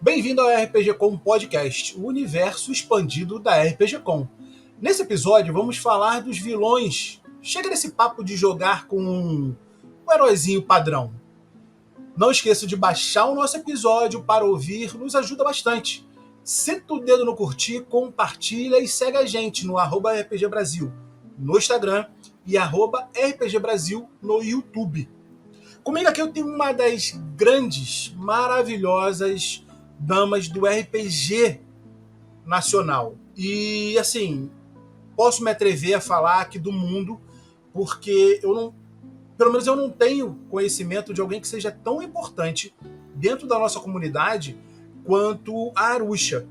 Bem-vindo ao RPG Com Podcast, o universo expandido da RPG Com. Nesse episódio, vamos falar dos vilões. Chega nesse papo de jogar com um heróizinho padrão. Não esqueça de baixar o nosso episódio para ouvir, nos ajuda bastante. Senta o dedo no curtir, compartilha e segue a gente no @RPG Brasil no Instagram e @RPG Brasil no YouTube. Comigo aqui eu tenho uma das grandes, maravilhosas damas do RPG nacional. E, assim, posso me atrever a falar aqui do mundo, porque pelo menos eu não tenho conhecimento de alguém que seja tão importante dentro da nossa comunidade quanto a Arusha.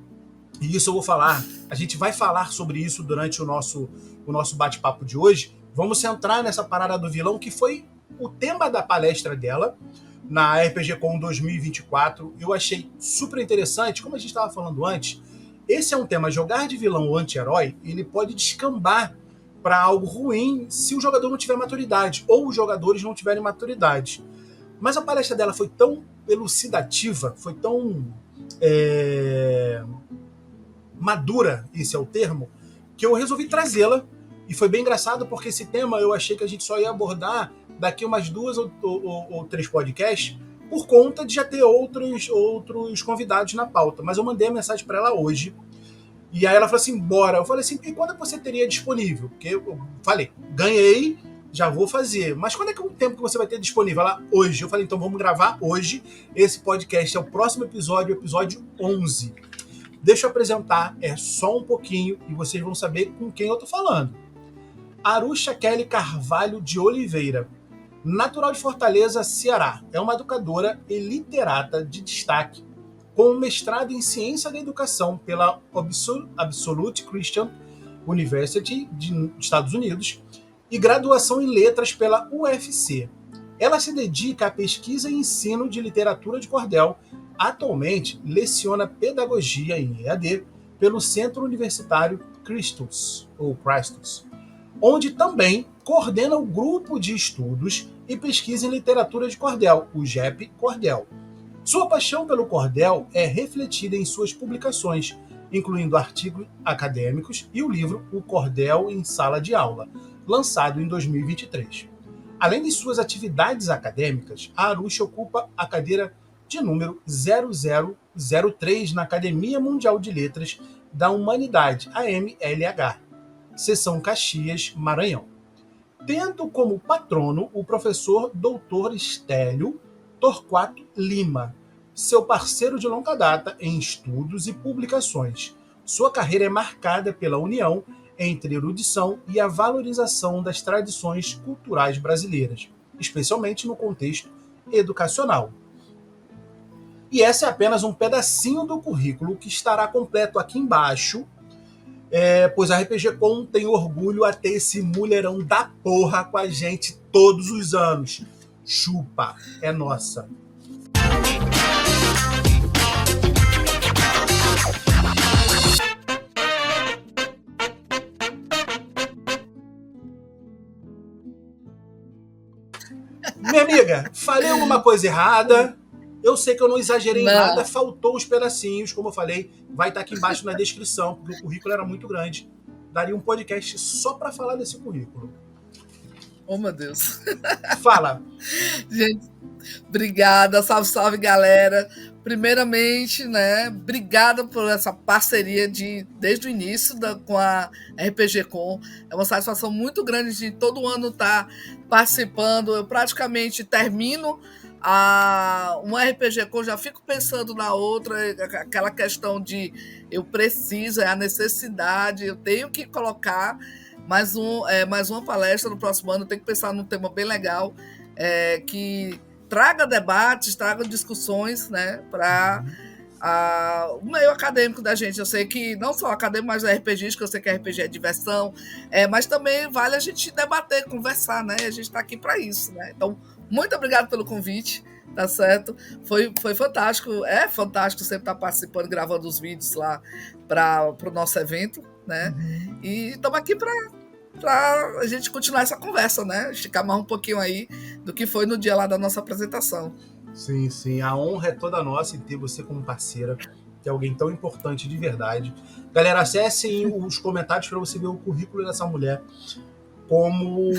E isso eu vou falar, a gente vai falar sobre isso durante o nosso bate-papo de hoje. Vamos centrar nessa parada do vilão, que foi o tema da palestra dela na RPG Com 2024. Eu achei super interessante, como a gente estava falando antes, esse é um tema, jogar de vilão ou anti-herói, ele pode descambar para algo ruim se o jogador não tiver maturidade, ou os jogadores não tiverem maturidade. Mas a palestra dela foi tão elucidativa, foi tão madura, esse é o termo, que eu resolvi trazê-la. E foi bem engraçado, porque esse tema eu achei que a gente só ia abordar daqui umas 2 ou 3 podcasts, por conta de já ter outros convidados na pauta. Mas eu mandei a mensagem para ela hoje, e aí ela falou assim, bora. Eu falei assim, e quando você teria disponível? Porque eu falei, ganhei, já vou fazer. Mas quando é que é o tempo que você vai ter disponível? Ela, hoje. Eu falei, então vamos gravar hoje. Esse podcast é o próximo episódio, o episódio 11. Deixa eu apresentar, é só um pouquinho, e vocês vão saber com quem eu tô falando. Arusha Kelly Carvalho de Oliveira, natural de Fortaleza, Ceará. É uma educadora e literata de destaque, com um mestrado em Ciência da Educação pela Absolute Christian University dos Estados Unidos e graduação em Letras pela UFC. Ela se dedica à pesquisa e ensino de literatura de cordel. Atualmente, leciona pedagogia em EAD pelo Centro Universitário Christus, onde também coordena o Grupo de Estudos e Pesquisa em Literatura de Cordel, o GEP Cordel. Sua paixão pelo cordel é refletida em suas publicações, incluindo artigos acadêmicos e o livro O Cordel em Sala de Aula, lançado em 2023. Além de suas atividades acadêmicas, a Arusha ocupa a cadeira de número 0003 na Academia Mundial de Letras da Humanidade, AMLH, Seção Caxias, Maranhão, tendo como patrono o professor Dr. Estélio Torquato Lima, seu parceiro de longa data em estudos e publicações. Sua carreira é marcada pela união entre erudição e a valorização das tradições culturais brasileiras, especialmente no contexto educacional. E essa é apenas um pedacinho do currículo que estará completo aqui embaixo, pois a RPG Com tem orgulho a ter esse mulherão da porra com a gente todos os anos. Chupa, é nossa. Minha amiga, falei alguma coisa errada? Eu sei que eu não exagerei em nada, faltou os pedacinhos, como eu falei, vai estar aqui embaixo na descrição, porque o currículo era muito grande. Daria um podcast só para falar desse currículo. Oh, meu Deus. Fala. Gente, obrigada, salve, salve, galera. Primeiramente, né, obrigada por essa parceria desde o início com a RPG Com. É uma satisfação muito grande de todo ano estar participando. Eu praticamente termino uma RPG Com, já fico pensando na outra, aquela questão de eu preciso, é a necessidade, eu tenho que colocar mais uma palestra no próximo ano, eu tenho que pensar num tema bem legal, que traga debates, traga discussões, né, para o meio acadêmico da gente. Eu sei que não só acadêmico, mas RPGístico, eu sei que RPG é diversão, mas também vale a gente debater, conversar, né? A gente está aqui para isso, né? Então, muito obrigado pelo convite, tá certo? Foi fantástico, é fantástico sempre estar participando, gravando os vídeos lá para o nosso evento, né? E estamos aqui para a gente continuar essa conversa, né? Esticar mais um pouquinho aí do que foi no dia lá da nossa apresentação. Sim, sim. A honra é toda nossa em ter você como parceira, que é alguém tão importante de verdade. Galera, acessem os comentários para você ver o currículo dessa mulher como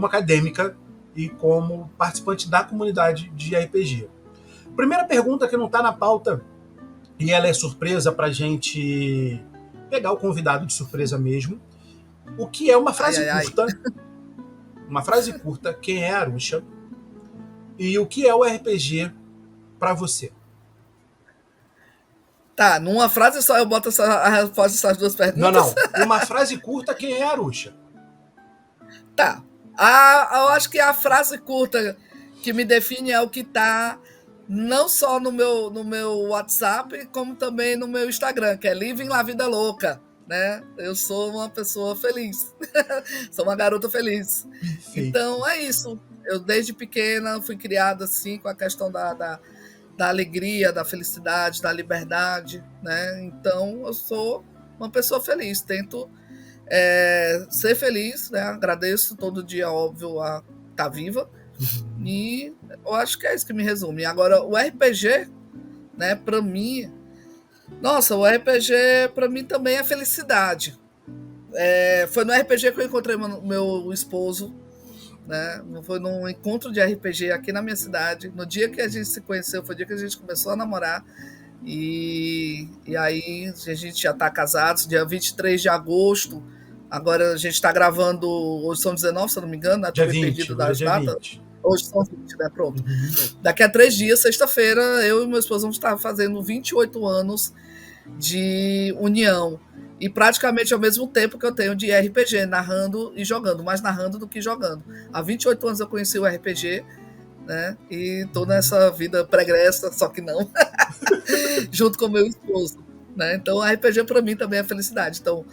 acadêmica e como participante da comunidade de RPG. Primeira pergunta que não está na pauta, e ela é surpresa para a gente pegar o convidado de surpresa mesmo. O que é uma Ai, frase ai, ai. curta? Uma frase curta, quem é Arusha? E o que é o RPG para você? Tá, numa frase só eu boto a resposta dessas duas Não, perguntas? não. Uma frase curta, quem é Arusha? Tá. Eu acho que a frase curta que me define é o que tá não só no meu WhatsApp, como também no meu Instagram, que é Living La Vida Louca, né? Eu sou uma pessoa feliz. Sou uma garota feliz. Perfeito. Então é isso. Eu desde pequena fui criada assim com a questão da alegria, da felicidade, da liberdade, né? Então eu sou uma pessoa feliz. Tento ser feliz, né? Agradeço todo dia, óbvio, a estar viva. Uhum. E eu acho que é isso que me resume. Agora, o RPG, né, para mim, nossa, o RPG para mim também é felicidade. Foi no RPG que eu encontrei meu esposo, né? Foi num encontro de RPG aqui na minha cidade. No dia que a gente se conheceu, foi o dia que a gente começou a namorar. E aí a gente já está casados, dia 23 de agosto. Agora a gente está gravando, hoje são 19, se eu não me engano, estou Dia meio 20, perdido hoje é das dia datas. 20. Hoje são 20, né? Pronto. Uhum. Daqui a 3 dias, sexta-feira, eu e meu esposo vamos estar fazendo 28 anos de união. E praticamente ao mesmo tempo que eu tenho de RPG, narrando e jogando, mais narrando do que jogando. Há 28 anos eu conheci o RPG, né? E tô nessa vida pregressa, só que não, junto com meu esposo. Né? Então, o RPG para mim também é felicidade. Então,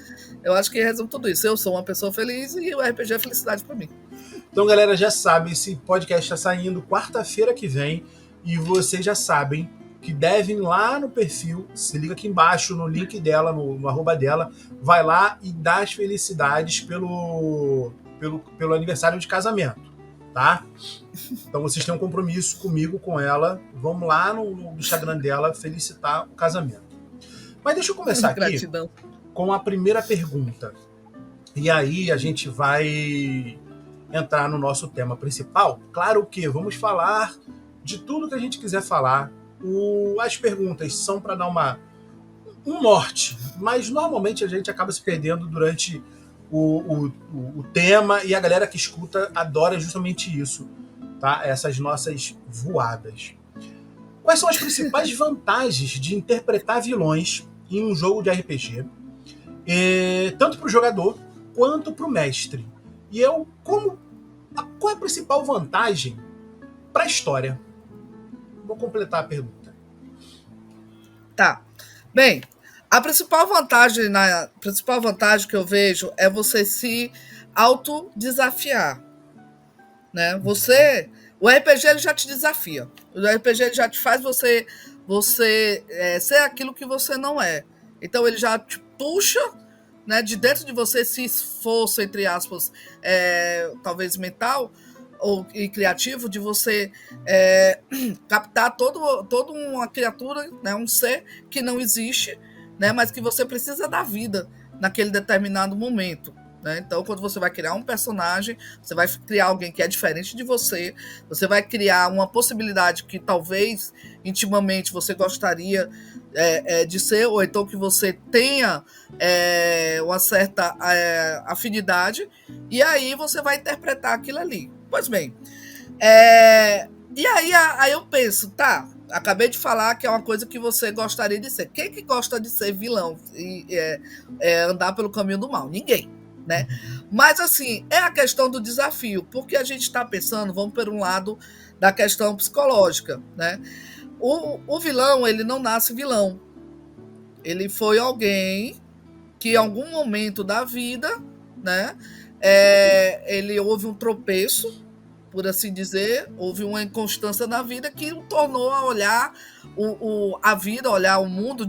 eu acho que resume tudo isso. Eu sou uma pessoa feliz e o RPG é felicidade para mim. Então, galera, já sabe, esse podcast está saindo quarta-feira que vem e vocês já sabem que devem ir lá no perfil, se liga aqui embaixo no link dela, no arroba dela, vai lá e dá as felicidades pelo aniversário de casamento, tá? Então vocês têm um compromisso comigo, com ela, vamos lá no Instagram dela felicitar o casamento. Mas deixa eu começar aqui Gratidão. com a primeira pergunta. E aí a gente vai entrar no nosso tema principal. Claro que vamos falar de tudo que a gente quiser falar. As perguntas são para dar um norte, mas normalmente a gente acaba se perdendo durante o tema e a galera que escuta adora justamente isso, tá? Essas nossas voadas. Quais são as principais vantagens de interpretar vilões em um jogo de RPG? Tanto para o jogador quanto para o mestre. E qual é a principal vantagem para a história? Vou completar a pergunta. Tá. Bem, a principal vantagem que eu vejo é você se autodesafiar, né? O RPG ele já te desafia. O RPG ele já te faz você ser aquilo que você não é. Então ele já te puxa, né, de dentro de você esse esforço, entre aspas, talvez mental e criativo, de você captar toda uma criatura, né, um ser que não existe, né, mas que você precisa dar vida naquele determinado momento. Né? Então, quando você vai criar um personagem, você vai criar alguém que é diferente de você vai criar uma possibilidade que talvez intimamente você gostaria de ser, ou então que você tenha uma certa afinidade, e aí você vai interpretar aquilo ali. Pois bem, e aí eu penso, tá, acabei de falar que é uma coisa que você gostaria de ser. Quem que gosta de ser vilão e andar pelo caminho do mal? Ninguém. Né? Mas assim, é a questão do desafio, porque a gente está pensando, vamos por um lado da questão psicológica, né? O vilão, ele não nasce vilão. Ele foi alguém que em algum momento da vida, né, ele houve um tropeço, por assim dizer, houve uma inconstância na vida que o tornou a olhar a vida, olhar o mundo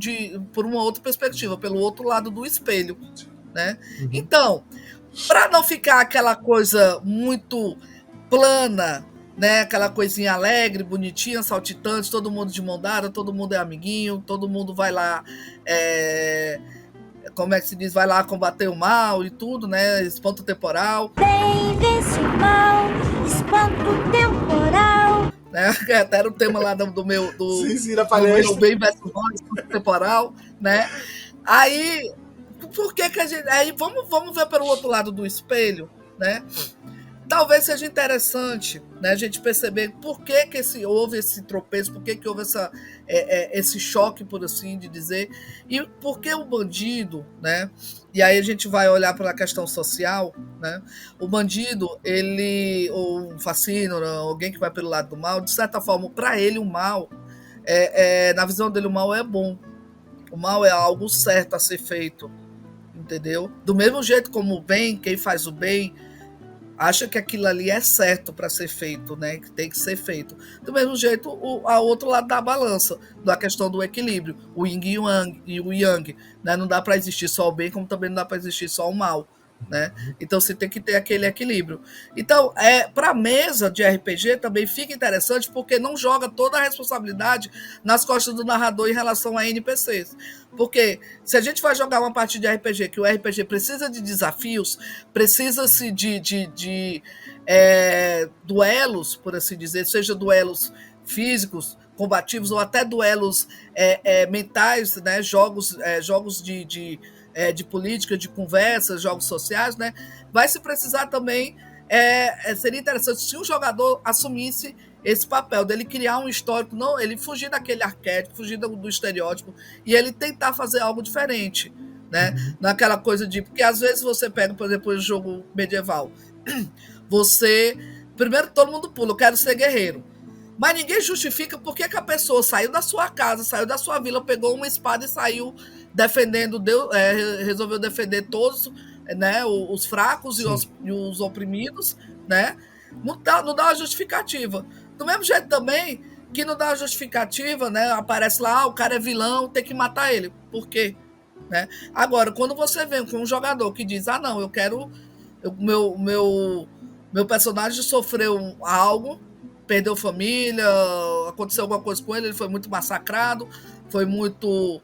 por uma outra perspectiva, pelo outro lado do espelho. Né? Então, para não ficar aquela coisa muito plana né? Aquela coisinha alegre, bonitinha, saltitante, todo mundo de mão dada, todo mundo é amiguinho, todo mundo vai lá, como é que se diz, vai lá combater o mal e tudo, né? Espanto temporal. Bem, vence o mal, espanto temporal. Né? Até era o tema lá do meu, sim, na palestra. Do bem versus mal, espanto temporal, né? Aí, por que a gente... Aí vamos ver pelo outro lado do espelho, né? Talvez seja interessante, né, a gente perceber por que houve esse tropeço, por que houve esse choque, por assim de dizer, e por que o bandido, né? E aí a gente vai olhar para a questão social, né? O bandido, ou um fascínio, alguém que vai pelo lado do mal, de certa forma, para ele o mal, na visão dele o mal é bom, o mal é algo certo a ser feito, entendeu? Do mesmo jeito como o bem, quem faz o bem acha que aquilo ali é certo para ser feito, né? Que tem que ser feito. Do mesmo jeito, a outro lado da balança, da questão do equilíbrio, o yin e o yang, né? Não dá para existir só o bem, como também não dá para existir só o mal, né? Então você tem que ter aquele equilíbrio. Então, para a mesa de RPG também fica interessante porque não joga toda a responsabilidade nas costas do narrador em relação a NPCs. Porque se a gente vai jogar uma partida de RPG, que o RPG precisa de desafios, precisa-se de duelos, por assim dizer, seja duelos físicos, combativos, ou até duelos mentais, né? Jogos de política, de conversas, jogos sociais, né? Vai se precisar também, seria interessante se um jogador assumisse esse papel dele criar um histórico, não, ele fugir daquele arquétipo, fugir do estereótipo e ele tentar fazer algo diferente, né? Naquela coisa porque às vezes você pega, por exemplo, um jogo medieval, primeiro todo mundo pula, eu quero ser guerreiro, mas ninguém justifica por que a pessoa saiu da sua casa, saiu da sua vila, pegou uma espada e saiu defendendo, resolveu defender todos, né, os fracos e os oprimidos, né? Não dá uma justificativa. Do mesmo jeito também que não dá uma justificativa, né? Aparece lá, o cara é vilão, tem que matar ele. Por quê? Né? Agora, quando você vem com um jogador que diz, não, eu quero... Meu personagem sofreu algo, perdeu família, aconteceu alguma coisa com ele foi muito massacrado, foi muito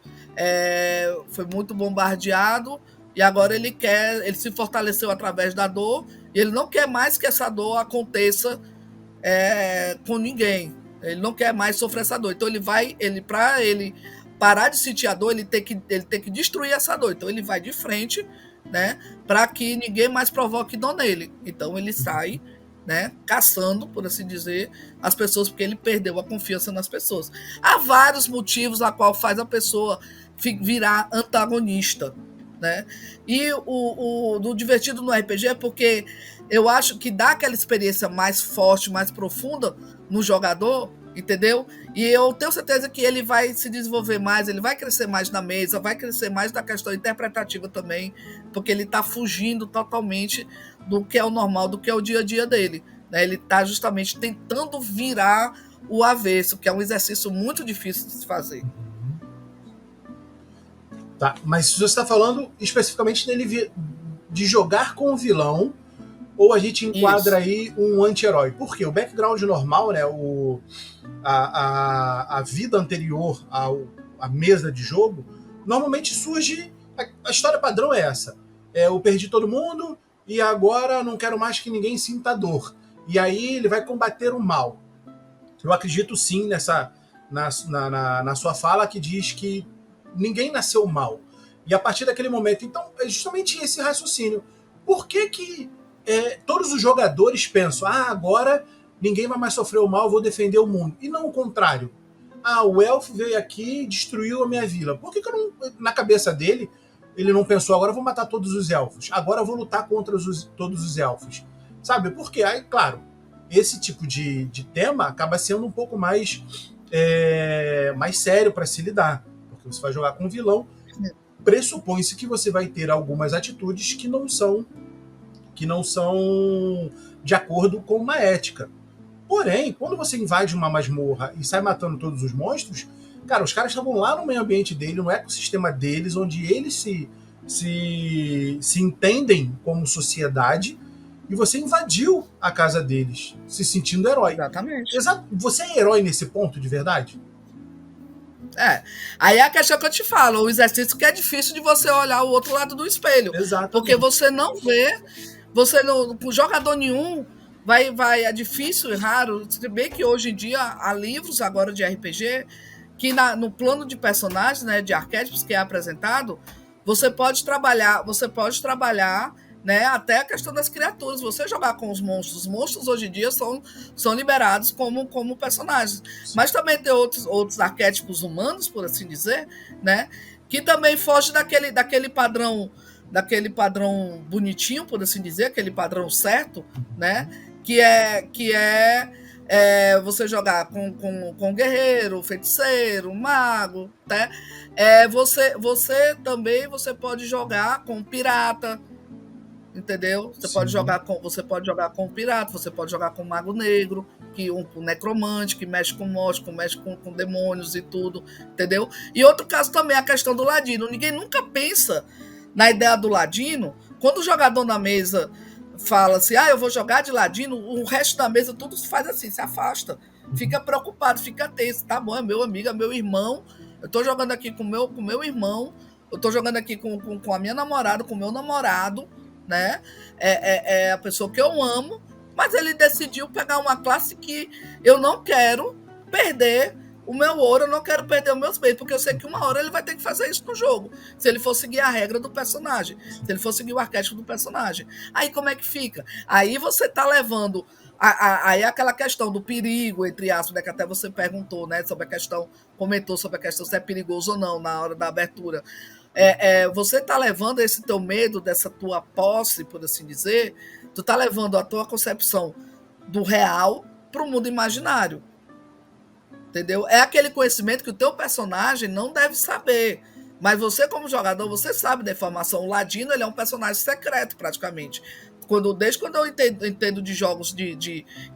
bombardeado, e agora ele se fortaleceu através da dor, e ele não quer mais que essa dor aconteça com ninguém. Ele não quer mais sofrer essa dor. Então para ele parar de sentir a dor, ele tem que destruir essa dor. Então ele vai de frente, né, para que ninguém mais provoque dor nele. Então ele sai, né, caçando, por assim dizer, as pessoas, porque ele perdeu a confiança nas pessoas. Há vários motivos a qual faz a pessoa virar antagonista, né? E o divertido no RPG é porque eu acho que dá aquela experiência mais forte, mais profunda no jogador, entendeu? E eu tenho certeza que ele vai se desenvolver mais, ele vai crescer mais na mesa, vai crescer mais da questão interpretativa também, porque ele está fugindo totalmente do que é o normal, do que é o dia a dia dele, né? Ele está justamente tentando virar o avesso, que é um exercício muito difícil de se fazer. Tá, mas você está falando especificamente dele de jogar com o vilão, ou a gente enquadra aí um anti-herói? Porque o background normal, né, a vida anterior à mesa de jogo, normalmente surge... A história padrão é essa. Eu perdi todo mundo e agora não quero mais que ninguém sinta dor. E aí ele vai combater o mal. Eu acredito sim na sua fala que diz que ninguém nasceu mal. E a partir daquele momento, então, é justamente esse raciocínio. Por que todos os jogadores pensam, agora ninguém vai mais sofrer o mal, eu vou defender o mundo? E não o contrário. O elfo veio aqui e destruiu a minha vila. Por que na cabeça dele, ele não pensou, agora eu vou matar todos os elfos, agora eu vou lutar contra todos os elfos? Sabe? Porque, aí, claro, esse tipo de tema acaba sendo um pouco mais sério para se lidar. Porque você vai jogar com um vilão, pressupõe-se que você vai ter algumas atitudes que não são de acordo com uma ética. Porém, quando você invade uma masmorra e sai matando todos os monstros, cara, os caras estavam lá no meio ambiente dele, no ecossistema deles, onde eles se entendem como sociedade, e você invadiu a casa deles, se sentindo herói. Exatamente. Você é herói nesse ponto, de verdade? Aí é a questão que eu te falo, o exercício que é difícil de você olhar o outro lado do espelho. Exatamente. Porque você não vê, com jogador nenhum, é difícil, é raro, se bem que hoje em dia há livros agora de RPG, que no plano de personagens, né, de arquétipos que é apresentado, você pode trabalhar, né, até a questão das criaturas. Você jogar com os monstros hoje em dia são liberados como personagens. Sim. Mas também tem outros arquétipos humanos, por assim dizer, né, que também foge daquele padrão bonitinho, por assim dizer, aquele padrão certo, né, que é você jogar com guerreiro, feiticeiro, mago, né? Você também pode jogar com pirata, entendeu? Você pode jogar com pirata, você pode jogar com mago negro, com necromante, que mexe com monstros, mexe com demônios e tudo, entendeu? E outro caso também, a questão do ladino. Ninguém nunca pensa na ideia do ladino. Quando o jogador na mesa fala assim, eu vou jogar de ladino, o resto da mesa tudo faz assim, se afasta, fica preocupado, fica tenso, tá bom, é meu amigo, é meu irmão, eu tô jogando aqui com meu irmão, eu tô jogando aqui com a minha namorada, com o meu namorado, né, é a pessoa que eu amo, mas ele decidiu pegar uma classe que eu não quero perder o meu ouro, eu não quero perder os meus bens, porque eu sei que uma hora ele vai ter que fazer isso no jogo, se ele for seguir a regra do personagem, se ele for seguir o arquétipo do personagem. Aí como é que fica? Aí você tá levando aí aquela questão do perigo, entre aspas, né, que até você perguntou, né, comentou sobre a questão se é perigoso ou não na hora da abertura. Você tá levando esse teu medo, dessa tua posse, por assim dizer, tu tá levando a tua concepção do real para o mundo imaginário. Entendeu? É aquele conhecimento que o teu personagem não deve saber. Mas você, como jogador, você sabe da informação. O Ladino, ele é um personagem secreto, praticamente. Desde quando eu entendo de jogos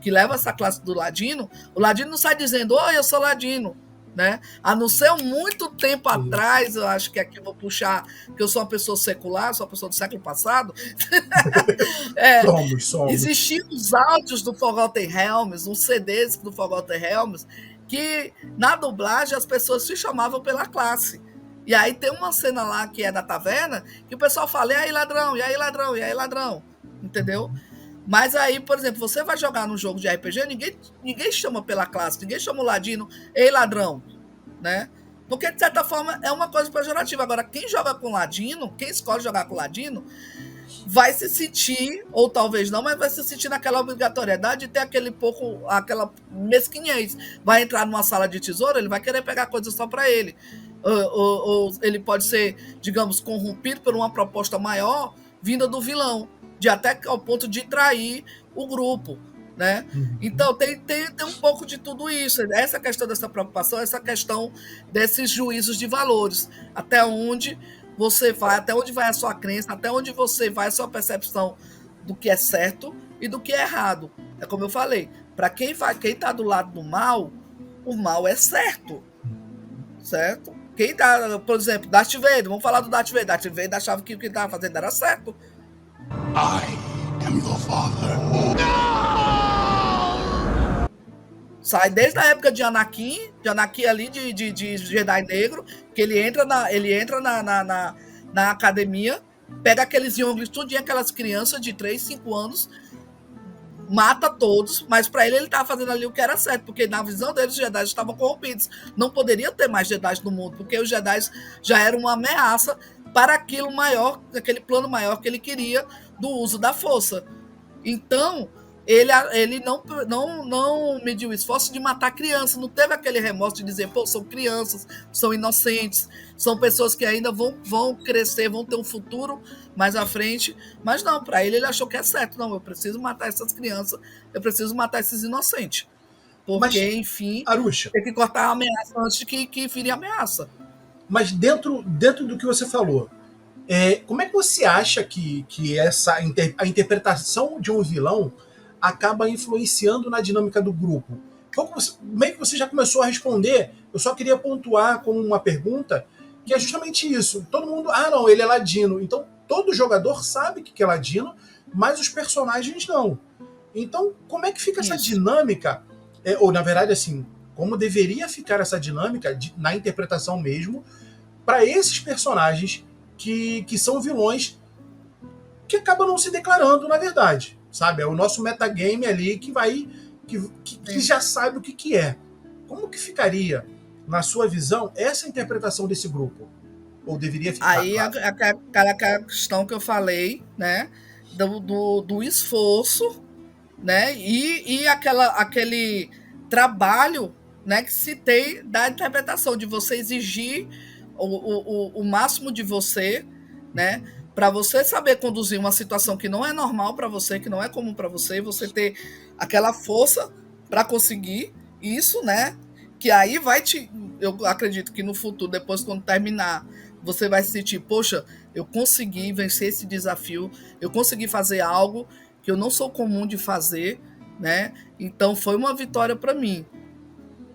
que leva essa classe do Ladino, o Ladino não sai dizendo, eu sou Ladino. Né? A não ser muito tempo atrás, eu acho que aqui eu vou puxar, que eu sou uma pessoa secular, sou uma pessoa do século passado. Somos. Existiam os áudios do Forgotten Realms, uns CDs do Forgotten Realms, que na dublagem as pessoas se chamavam pela classe. E aí tem uma cena lá que é da taverna, que o pessoal fala, e aí ladrão, e aí ladrão, e aí ladrão, entendeu? Mas aí, por exemplo, você vai jogar num jogo de RPG, ninguém chama pela classe, ninguém chama o ladino, ei ladrão, né? Porque, de certa forma, é uma coisa pejorativa. Agora, quem joga com ladino, quem escolhe jogar com ladino, vai se sentir, ou talvez não, mas vai se sentir naquela obrigatoriedade de ter aquela mesquinhez. Vai entrar numa sala de tesouro, ele vai querer pegar coisas só para ele. Ou ele pode ser, digamos, corrompido por uma proposta maior vinda do vilão, de até ao ponto de trair o grupo, né? Então, tem um pouco de tudo isso. Essa questão dessa preocupação, essa questão desses juízos de valores. Até onde você vai, até onde vai a sua crença, até onde você vai a sua percepção do que é certo e do que é errado. É como eu falei, para quem está do lado do mal, o mal é certo. Certo? Quem está, por exemplo, Darth Vader, vamos falar do Darth Vader. Darth Vader achava que o que ele estava fazendo era certo. I am your father. Sai desde a época de Anakin ali, de Jedi Negro, que ele entra na academia, pega aqueles younglings, tudinho, aquelas crianças de 3, 5 anos, mata todos, mas para ele estava fazendo ali o que era certo, porque na visão dele os Jedi estavam corrompidos. Não poderia ter mais Jedi no mundo, porque os Jedi já eram uma ameaça para aquilo maior, aquele plano maior que ele queria do uso da força. Então, ele não mediu o esforço de matar crianças, não teve aquele remorso de dizer, são crianças, são inocentes, são pessoas que ainda vão crescer, vão ter um futuro mais à frente, mas não, para ele achou que é certo, não, eu preciso matar essas crianças, eu preciso matar esses inocentes, porque, enfim, Arusha, tem que cortar a ameaça antes de que vire ameaça. Mas dentro do que você falou, como é que você acha que a interpretação de um vilão acaba influenciando na dinâmica do grupo? Meio que você já começou a responder, eu só queria pontuar com uma pergunta, que é justamente isso. Todo mundo, não, ele é ladino. Então, todo jogador sabe que é ladino, mas os personagens não. Então, como é que fica essa Isso. dinâmica? Ou, na verdade, assim, como deveria ficar essa dinâmica na interpretação mesmo, para esses personagens que são vilões que acabam não se declarando, na verdade. Sabe? É o nosso metagame ali que já sabe o que é. Como que ficaria, na sua visão, essa interpretação desse grupo? Ou deveria ficar, Aí claro? aquela questão que eu falei, né? Do esforço, né? E aquele trabalho, né, que se tem da interpretação, de você exigir o máximo de você, né? Para você saber conduzir uma situação que não é normal para você, que não é comum para você, você ter aquela força para conseguir isso, né? Que aí vai te. Eu acredito que no futuro, depois, quando terminar, você vai se sentir, poxa, eu consegui vencer esse desafio, eu consegui fazer algo que eu não sou comum de fazer, né? Então foi uma vitória para mim,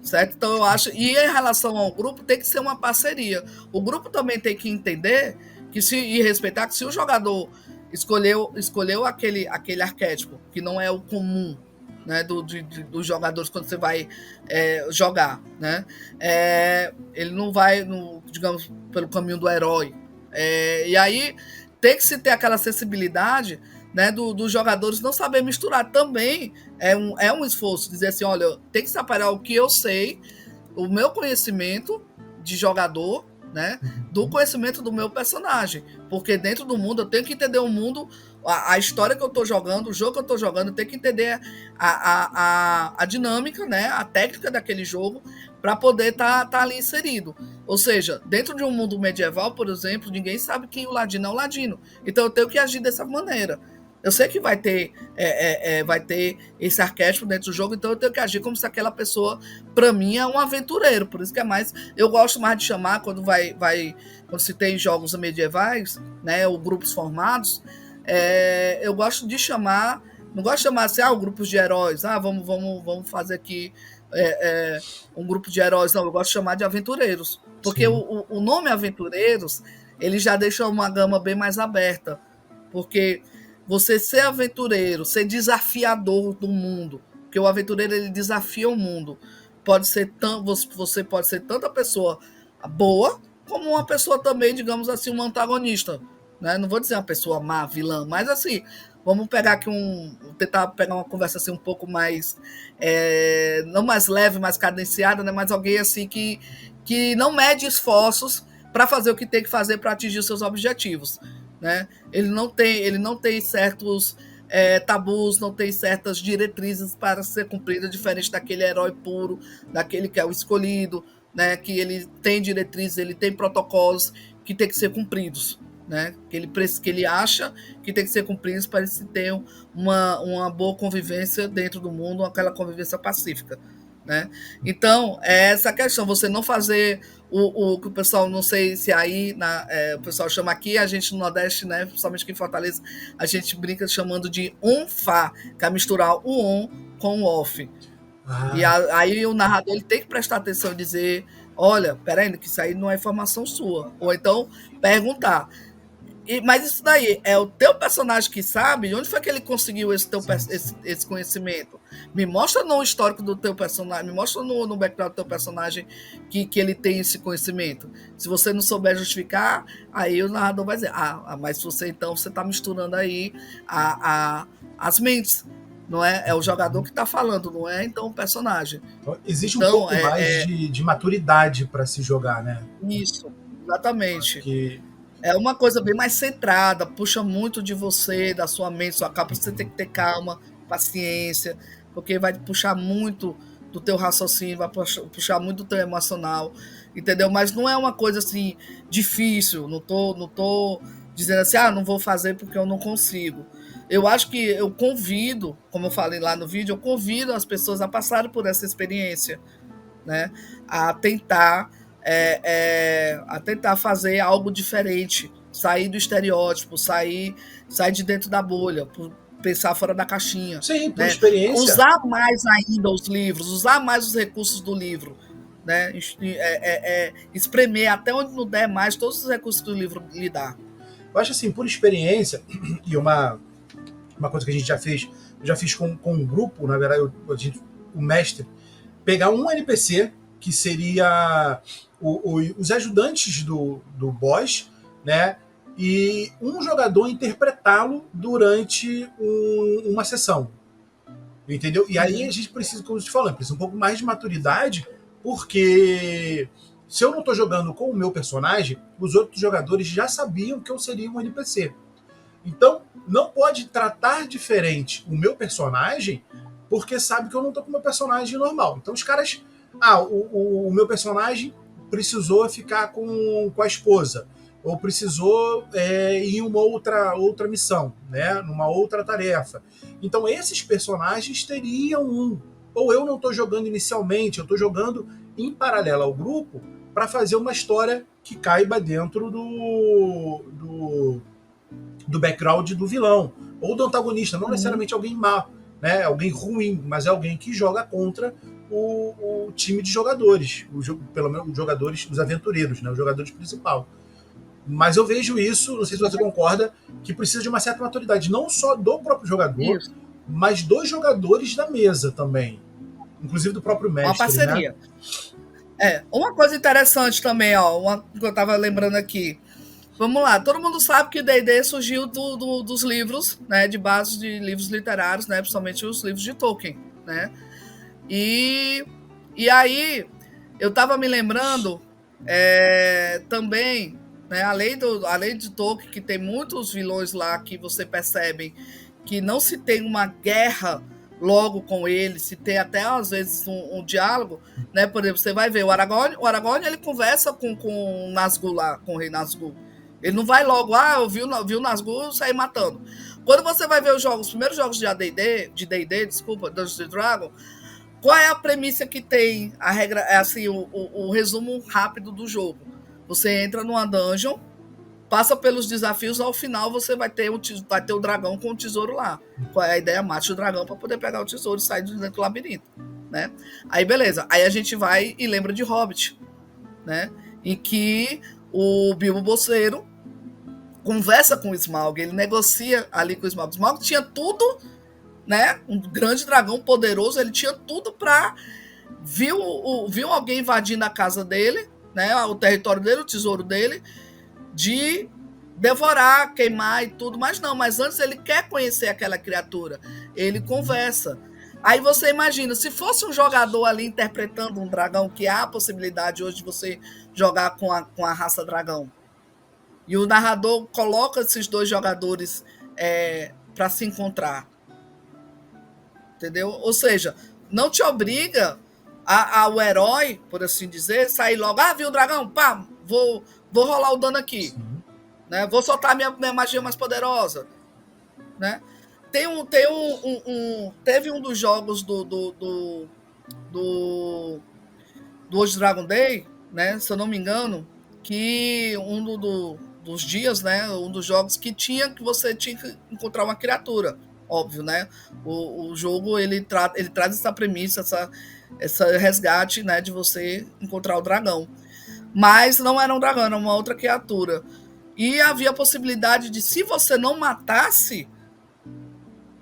certo? Então eu acho, e em relação ao grupo, tem que ser uma parceria. O grupo também tem que entender e respeitar que se o jogador escolheu aquele arquétipo que não é o comum, né, dos jogadores quando você vai jogar, né? Ele não vai, digamos, pelo caminho do herói. E aí tem que se ter aquela acessibilidade, né, dos jogadores não saber misturar. Também é um esforço dizer assim, olha, tem que separar o que eu sei, o meu conhecimento de jogador, né, do conhecimento do meu personagem, porque dentro do mundo eu tenho que entender o mundo, a história que eu estou jogando, o jogo que eu estou jogando, eu tenho que entender a dinâmica, né, a técnica daquele jogo para poder tá ali inserido. Ou seja, dentro de um mundo medieval, por exemplo, ninguém sabe quem o ladino é o ladino, então eu tenho que agir dessa maneira. Eu sei que vai ter esse arquétipo dentro do jogo, então eu tenho que agir como se aquela pessoa, para mim, é um aventureiro. Por isso que eu gosto mais de chamar, quando se tem jogos medievais, né, ou grupos formados, eu gosto de chamar, não gosto de chamar assim, grupos de heróis, vamos fazer aqui um grupo de heróis. Não, eu gosto de chamar de aventureiros, porque o nome aventureiros, ele já deixa uma gama bem mais aberta, porque você ser aventureiro, ser desafiador do mundo, porque o aventureiro, ele desafia o mundo. Você pode ser tanto a pessoa boa, como uma pessoa também, digamos assim, um antagonista, né? Não vou dizer uma pessoa má, vilã, mas assim, vamos pegar aqui tentar pegar uma conversa assim um pouco mais, não mais leve, mais cadenciada, né? Mas alguém assim que não mede esforços para fazer o que tem que fazer para atingir os seus objetivos, né? Ele não tem certos tabus, não tem certas diretrizes para ser cumprida, diferente daquele herói puro, daquele que é o escolhido, né? Que ele tem diretrizes, ele tem protocolos que tem que ser cumpridos, né? Que ele acha que tem que ser cumpridos para se ter uma boa convivência dentro do mundo, aquela convivência pacífica, né? Então, essa questão, você não fazer o que o pessoal, não sei se aí o pessoal chama aqui, a gente no Nordeste, né, principalmente aqui em Fortaleza, a gente brinca chamando de on-fa, que é misturar o on com o off. E aí o narrador, ele tem que prestar atenção e dizer, olha, peraí, que isso aí não é informação sua. Ou então perguntar. Mas isso daí é o teu personagem que sabe? Onde foi que ele conseguiu esse conhecimento? Me mostra no histórico do teu personagem, me mostra no background do teu personagem que ele tem esse conhecimento. Se você não souber justificar, aí o narrador vai dizer, mas você está misturando aí as mentes. Não é? É o jogador que está falando, não é então o personagem. Então, existe um pouco mais de maturidade para se jogar, né? Isso, exatamente. É uma coisa bem mais centrada, puxa muito de você, da sua mente, sua capa. Você tem que ter calma, paciência, porque vai puxar muito do teu raciocínio, vai puxar muito do teu emocional, entendeu? Mas não é uma coisa assim difícil. Não tô dizendo assim, não vou fazer porque eu não consigo. Eu acho que eu convido, como eu falei lá no vídeo, eu convido as pessoas a passarem por essa experiência, né? A tentar fazer algo diferente, sair do estereótipo, sair de dentro da bolha, pensar fora da caixinha. Sim, por né? experiência. Usar mais ainda os livros, usar mais os recursos do livro, né? Espremer até onde não der mais todos os recursos que o livro lhe dá. Eu acho assim, por experiência, e uma coisa que a gente já fez, eu já fiz com um grupo, na verdade, o mestre, pegar um NPC, que seria os ajudantes do boss, né? E um jogador interpretá-lo durante uma sessão. Entendeu? E aí a gente precisa, como eu te falando, precisa um pouco mais de maturidade, porque se eu não estou jogando com o meu personagem, os outros jogadores já sabiam que eu seria um NPC. Então, não pode tratar diferente o meu personagem, porque sabe que eu não estou com o meu personagem normal. Então, os caras. O meu personagem precisou ficar com a esposa, ou precisou ir em uma outra missão, né? Numa outra tarefa. Então, esses personagens teriam um. Ou eu não estou jogando inicialmente, eu estou jogando em paralelo ao grupo para fazer uma história que caiba dentro do background do vilão, ou do antagonista, não necessariamente alguém má, né? Alguém ruim, mas é alguém que joga contra o time de jogadores, pelo menos os jogadores, os aventureiros, né? Os jogadores principal. Mas eu vejo isso, não sei se você concorda, que precisa de uma certa maturidade, não só do próprio jogador, Isso. mas dos jogadores da mesa também, inclusive do próprio mestre. Uma parceria. Né? Uma coisa interessante também, que eu estava lembrando aqui. Vamos lá, todo mundo sabe que o D&D surgiu dos livros, né, de base de livros literários, né, principalmente os livros de Tolkien, né? E aí, eu estava me lembrando também, né, além de Tolkien, que tem muitos vilões lá que você percebe que não se tem uma guerra logo com ele, se tem até às vezes um diálogo, né? Por exemplo, você vai ver o Aragorn ele conversa com o Nazgûl lá, com o rei Nazgûl. Ele não vai logo, eu vi o Nazgûl sair matando. Quando você vai ver os primeiros jogos de D&D, Dungeons & Dragons, qual é a premissa que tem? A regra é assim, o resumo rápido do jogo. Você entra numa dungeon, passa pelos desafios, ao final você vai ter o dragão com o tesouro lá. Qual é a ideia? Mate o dragão para poder pegar o tesouro e sair de dentro do labirinto, né? Aí beleza, aí a gente vai e lembra de Hobbit, né? Em que o Bilbo Bolseiro conversa com o Smaug, ele negocia ali com o Smaug. O Smaug tinha tudo, né? Um grande dragão poderoso, ele tinha tudo para viu alguém invadindo a casa dele, né? O território dele, o tesouro dele, de devorar, queimar e tudo, mas antes ele quer conhecer aquela criatura, ele conversa. Aí você imagina, se fosse um jogador ali interpretando um dragão, que há a possibilidade hoje de você jogar com a raça dragão, e o narrador coloca esses dois jogadores para se encontrar, entendeu? Ou seja, não te obriga ao herói, por assim dizer, sair logo, viu o dragão, pá, vou rolar o dano aqui, né? Vou soltar minha magia mais poderosa, né? Teve um dos jogos do World Dragon Day, né? Se eu não me engano, que dos dias, né? Um dos jogos que você tinha que encontrar uma criatura, óbvio, né? O jogo ele traz essa premissa, essa resgate, né? De você encontrar o dragão. Mas não era um dragão, era uma outra criatura. E havia a possibilidade de, se você não matasse,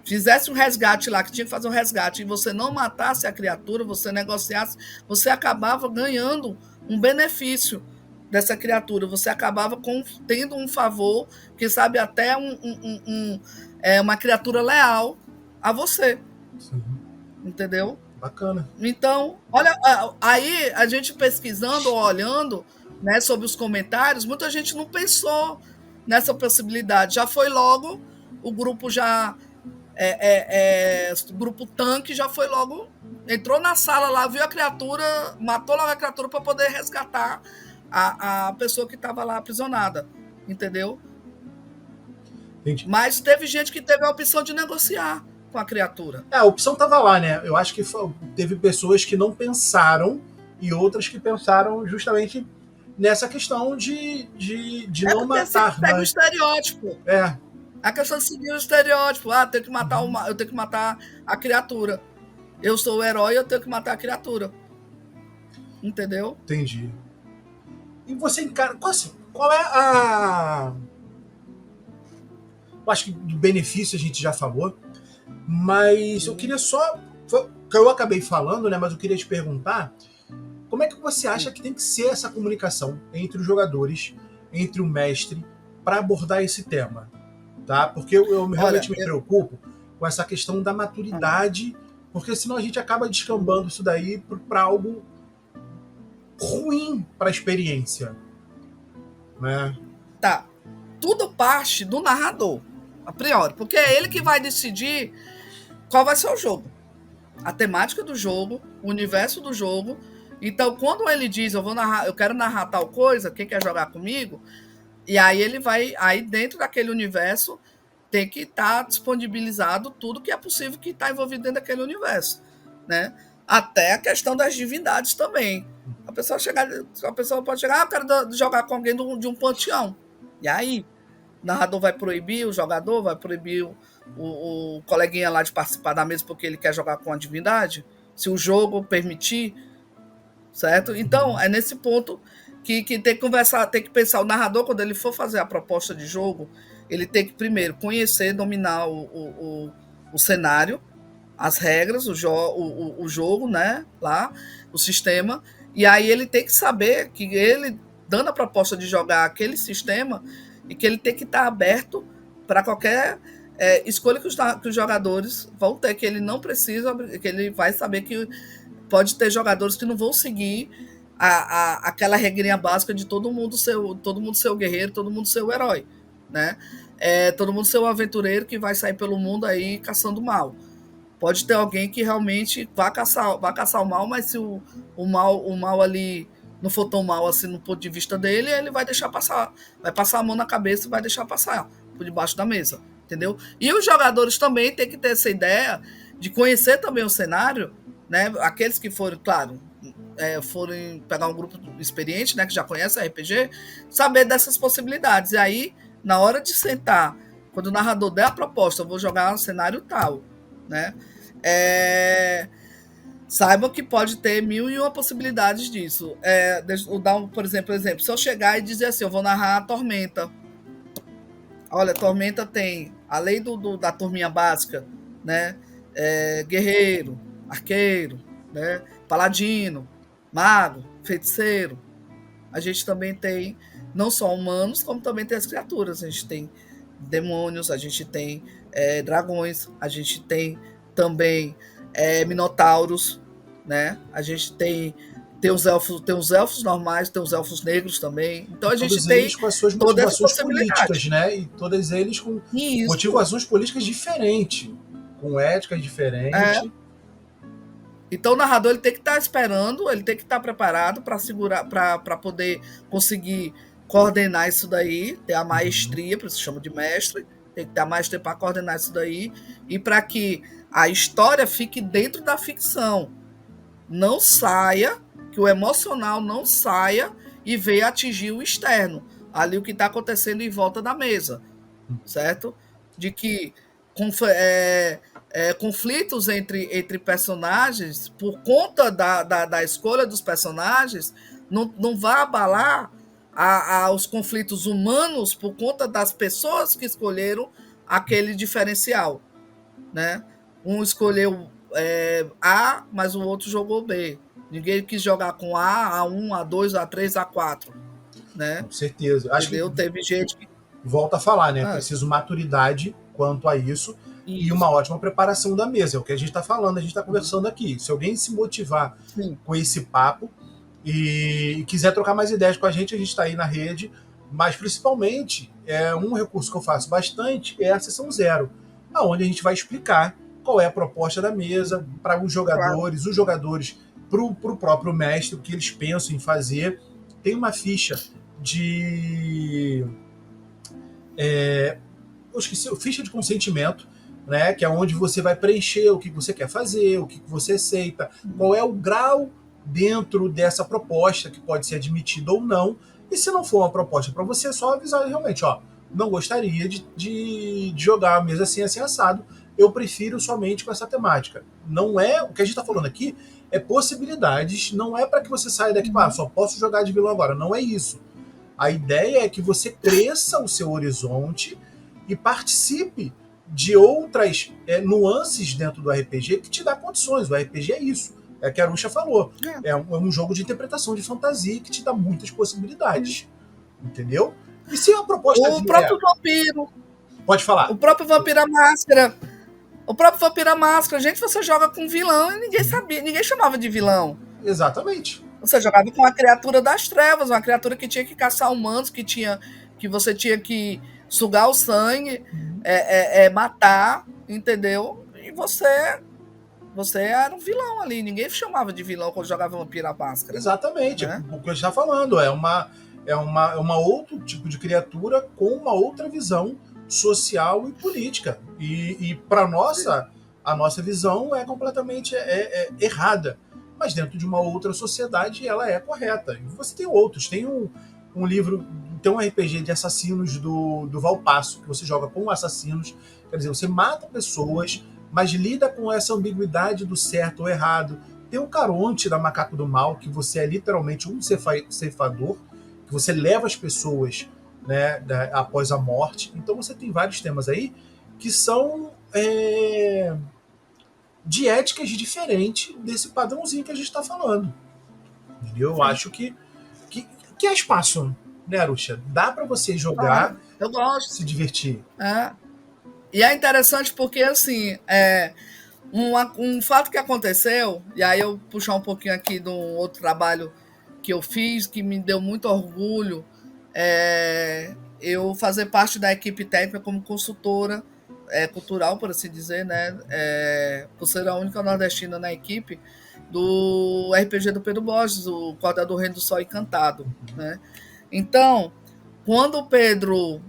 fizesse um resgate lá, que tinha que fazer um resgate, e você não matasse a criatura, você negociasse, você acabava ganhando um benefício dessa criatura. Você acabava tendo um favor, que sabe, até uma criatura leal a você. Sim. Entendeu? Bacana. Então, olha, aí a gente pesquisando, olhando, né, sobre os comentários, muita gente não pensou nessa possibilidade. Já foi logo, o grupo o grupo tanque já foi logo, entrou na sala lá, viu a criatura, matou logo a criatura para poder resgatar a pessoa que estava lá aprisionada, entendeu? Entendi. Mas teve gente que teve a opção de negociar com a criatura. A opção estava lá, né? Eu acho que teve pessoas que não pensaram e outras que pensaram justamente nessa questão de não matar. Você pega o estereótipo. A questão de seguir o estereótipo. Eu tenho que matar a criatura. Eu sou o herói, eu tenho que matar a criatura. Entendeu? Entendi. E você encara... Qual é a... Eu acho que do benefício a gente já falou, mas eu queria só, que eu acabei falando, né, mas eu queria te perguntar, como é que você acha que tem que ser essa comunicação entre os jogadores, entre o mestre, para abordar esse tema? Tá? Porque eu realmente me preocupo com essa questão da maturidade, porque senão a gente acaba descambando isso daí para algo ruim para a experiência. Né? Tá. Tudo parte do narrador, a priori, porque é ele que vai decidir qual vai ser o jogo, a temática do jogo, o universo do jogo. Então, quando ele diz, eu quero narrar tal coisa, quem quer jogar comigo? E aí ele vai, aí dentro daquele universo tem que estar disponibilizado tudo que é possível que está envolvido dentro daquele universo, né? Até a questão das divindades também. A pessoa pode chegar, eu quero jogar com alguém de um panteão. E aí, o narrador vai proibir o jogador, vai proibir o coleguinha lá de participar da mesa porque ele quer jogar com a divindade, se o jogo permitir, certo? Então, é nesse ponto que tem que conversar, tem que pensar. O narrador, quando ele for fazer a proposta de jogo, ele tem que primeiro conhecer, dominar o cenário, as regras, o jogo, né? Lá, o sistema. E aí ele tem que saber que ele, dando a proposta de jogar aquele sistema, e que ele tem que estar aberto para qualquer escolha que os jogadores vão ter, que ele não precisa, que ele vai saber que pode ter jogadores que não vão seguir aquela regrinha básica de todo mundo ser o guerreiro, todo mundo ser o herói, né? Todo mundo ser o aventureiro que vai sair pelo mundo aí caçando mal. Pode ter alguém que realmente vá caçar o mal, mas se o mal ali não for tão mal assim no ponto de vista dele, ele vai deixar passar, vai passar a mão na cabeça e vai deixar passar por debaixo da mesa, entendeu? E os jogadores também têm que ter essa ideia de conhecer também o cenário, né? Aqueles que forem, claro, forem pegar um grupo experiente, né, que já conhece a RPG, saber dessas possibilidades. E aí, na hora de sentar, quando o narrador der a proposta, eu vou jogar um cenário tal, né? Saibam que pode ter 1001 possibilidades disso. Vou dar por exemplo, se eu chegar e dizer assim, eu vou narrar a Tormenta. Olha, a Tormenta tem, além da turminha básica, né? Guerreiro, arqueiro, né? Paladino, mago, feiticeiro. A gente também tem não só humanos, como também tem as criaturas. A gente tem demônios, a gente tem dragões, a gente tem também minotauros, né? A gente tem os elfos normais, tem os elfos negros também. Então a gente todos tem eles com as suas motivações políticas, né? E todos eles com motivações políticas diferentes, com éticas diferentes. Então o narrador ele tem que estar esperando, ele tem que estar preparado para segurar, para poder conseguir coordenar isso daí, ter a maestria, por isso se chama de mestre, tem que ter a maestria para coordenar isso daí, e para que a história fique dentro da ficção, não saia, que o emocional não saia e venha atingir o externo, ali o que está acontecendo em volta da mesa, certo? De que conflitos entre personagens, por conta da escolha dos personagens, não vai abalar os conflitos humanos por conta das pessoas que escolheram aquele diferencial, né? Um escolheu A, mas o outro jogou B. Ninguém quis jogar com A, A1, A2, A3, A4. Né? Com certeza. Acho que teve gente que... Volta a falar, né? Preciso maturidade quanto a isso e uma ótima preparação da mesa. É o que a gente está falando, a gente está conversando aqui. Se alguém se motivar com esse papo e quiser trocar mais ideias com a gente está aí na rede. Mas, principalmente, um recurso que eu faço bastante é a sessão zero, onde a gente vai explicar qual é a proposta da mesa para os jogadores, para o próprio mestre, o que eles pensam em fazer. Tem uma ficha de... eu esqueci, ficha de consentimento, né, que é onde você vai preencher o que você quer fazer, o que você aceita, qual é o grau dentro dessa proposta que pode ser admitida ou não. E se não for uma proposta para você, é só avisar realmente, não gostaria de jogar a mesa assim assado, eu prefiro somente com essa temática. Não é, o que a gente está falando aqui é possibilidades, não é para que você saia daqui, só posso jogar de vilão agora, não é isso. A ideia é que você cresça o seu horizonte e participe de outras nuances dentro do RPG que te dá condições. O RPG é isso. É o que a Arusha falou. É um jogo de interpretação de fantasia que te dá muitas possibilidades. Entendeu? E se a proposta... O próprio vampiro. Pode falar. O próprio Vampiro à Máscara. O próprio Vampiro à Máscara. Gente, você joga com vilão e ninguém sabia, ninguém chamava de vilão. Exatamente. Você jogava com a criatura das trevas, uma criatura que tinha que caçar humanos, que você tinha que sugar o sangue, matar, entendeu? E você era um vilão ali. Ninguém chamava de vilão quando jogava Vampiro à Máscara. Exatamente. Né? O que eu estava falando é uma outro tipo de criatura com uma outra visão social e política. E para a nossa visão é completamente errada. Mas dentro de uma outra sociedade ela é correta. E você tem outros. Tem um livro, tem um RPG de assassinos do Valpasso, que você joga com assassinos. Quer dizer, você mata pessoas, mas lida com essa ambiguidade do certo ou errado. Tem o Caronte da Macaco do Mal, que você é literalmente um ceifador, que você leva as pessoas, né, após a morte. Então você tem vários temas aí que são de éticas diferentes desse padrãozinho que a gente está falando. Entendeu? Eu acho que é espaço, né, Arusha? Dá para você jogar, eu gosto, se divertir. E é interessante porque, assim, um fato que aconteceu, e aí eu puxar um pouquinho aqui de um outro trabalho que eu fiz, que me deu muito orgulho, eu fazer parte da equipe técnica como consultora cultural, por assim dizer, né? Por ser a única nordestina na equipe do RPG do Pedro Borges, o Cordel do Reino do Sol Encantado, né? Então, quando o Pedro...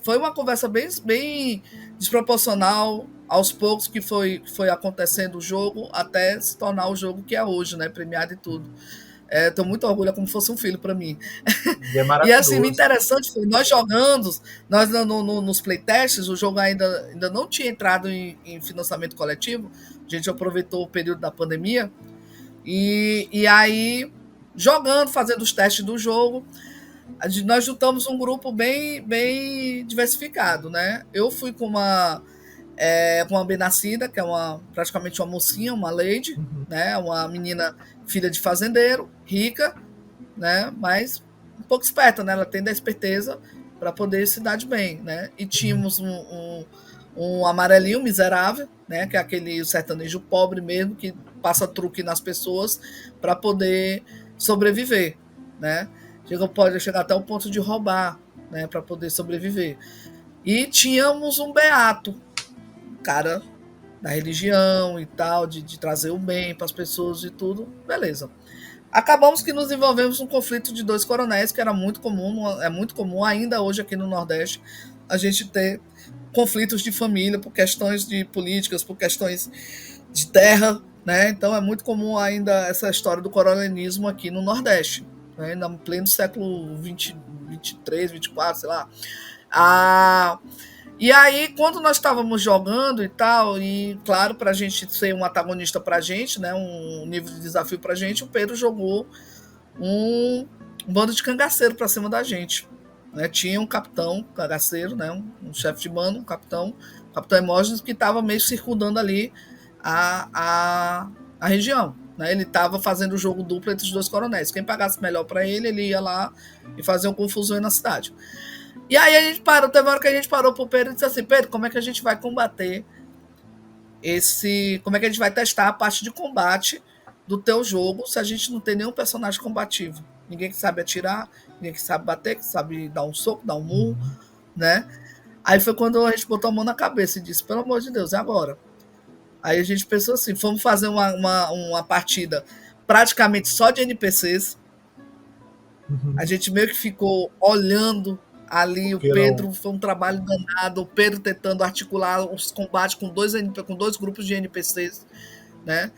foi uma conversa bem desproporcional aos poucos que foi acontecendo o jogo até se tornar o jogo que é hoje, né? Premiado e tudo. Tenho muito orgulho, é como se fosse um filho para mim. E e assim, o interessante foi, nós jogando, nós nos playtests, o jogo ainda não tinha entrado em financiamento coletivo, a gente aproveitou o período da pandemia, e aí, jogando, fazendo os testes do jogo, nós juntamos um grupo bem diversificado, né? Eu fui com uma bem-nascida, que é praticamente uma mocinha, uma lady, né? Uma menina filha de fazendeiro, rica, né? Mas um pouco esperta, né? Ela tem da esperteza para poder se dar de bem, né? E tínhamos um amarelinho miserável, né? Que é aquele sertanejo pobre mesmo, que passa truque nas pessoas para poder sobreviver, né? Pode chegar até o ponto de roubar, né? Para poder sobreviver. E tínhamos um beato, cara da religião e tal, de trazer o bem para as pessoas e tudo, beleza. Acabamos que nos envolvemos num conflito de 2 coronéis, que era muito comum, é muito comum ainda hoje aqui no Nordeste, a gente ter conflitos de família por questões de políticas, por questões de terra, né? Então é muito comum ainda essa história do coronelismo aqui no Nordeste, né? No pleno século 23, 24, sei lá. E aí, quando nós estávamos jogando e tal, e claro, para a gente ser um antagonista para a gente, né, um nível de desafio para a gente, o Pedro jogou um bando de cangaceiro para cima da gente. Né? Tinha um capitão cangaceiro, né, um chefe de bando, o capitão Hermógenes, que estava meio circundando ali a região. Né? Ele estava fazendo o jogo duplo entre os 2 coronéis. Quem pagasse melhor para ele ia lá e fazer uma confusão na cidade. E aí a gente parou, teve uma hora que a gente parou pro Pedro e disse assim, Pedro, como é que a gente vai combater como é que a gente vai testar a parte de combate do teu jogo se a gente não tem nenhum personagem combativo? Ninguém que sabe atirar, ninguém que sabe bater, que sabe dar um soco, dar um murro, né? Aí foi quando a gente botou a mão na cabeça e disse, pelo amor de Deus, é agora. Aí a gente pensou assim, fomos fazer uma partida praticamente só de NPCs. A gente meio que ficou olhando ali, o Pedro, foi um trabalho danado, o Pedro tentando articular os combates com 2 grupos de NPCs, né?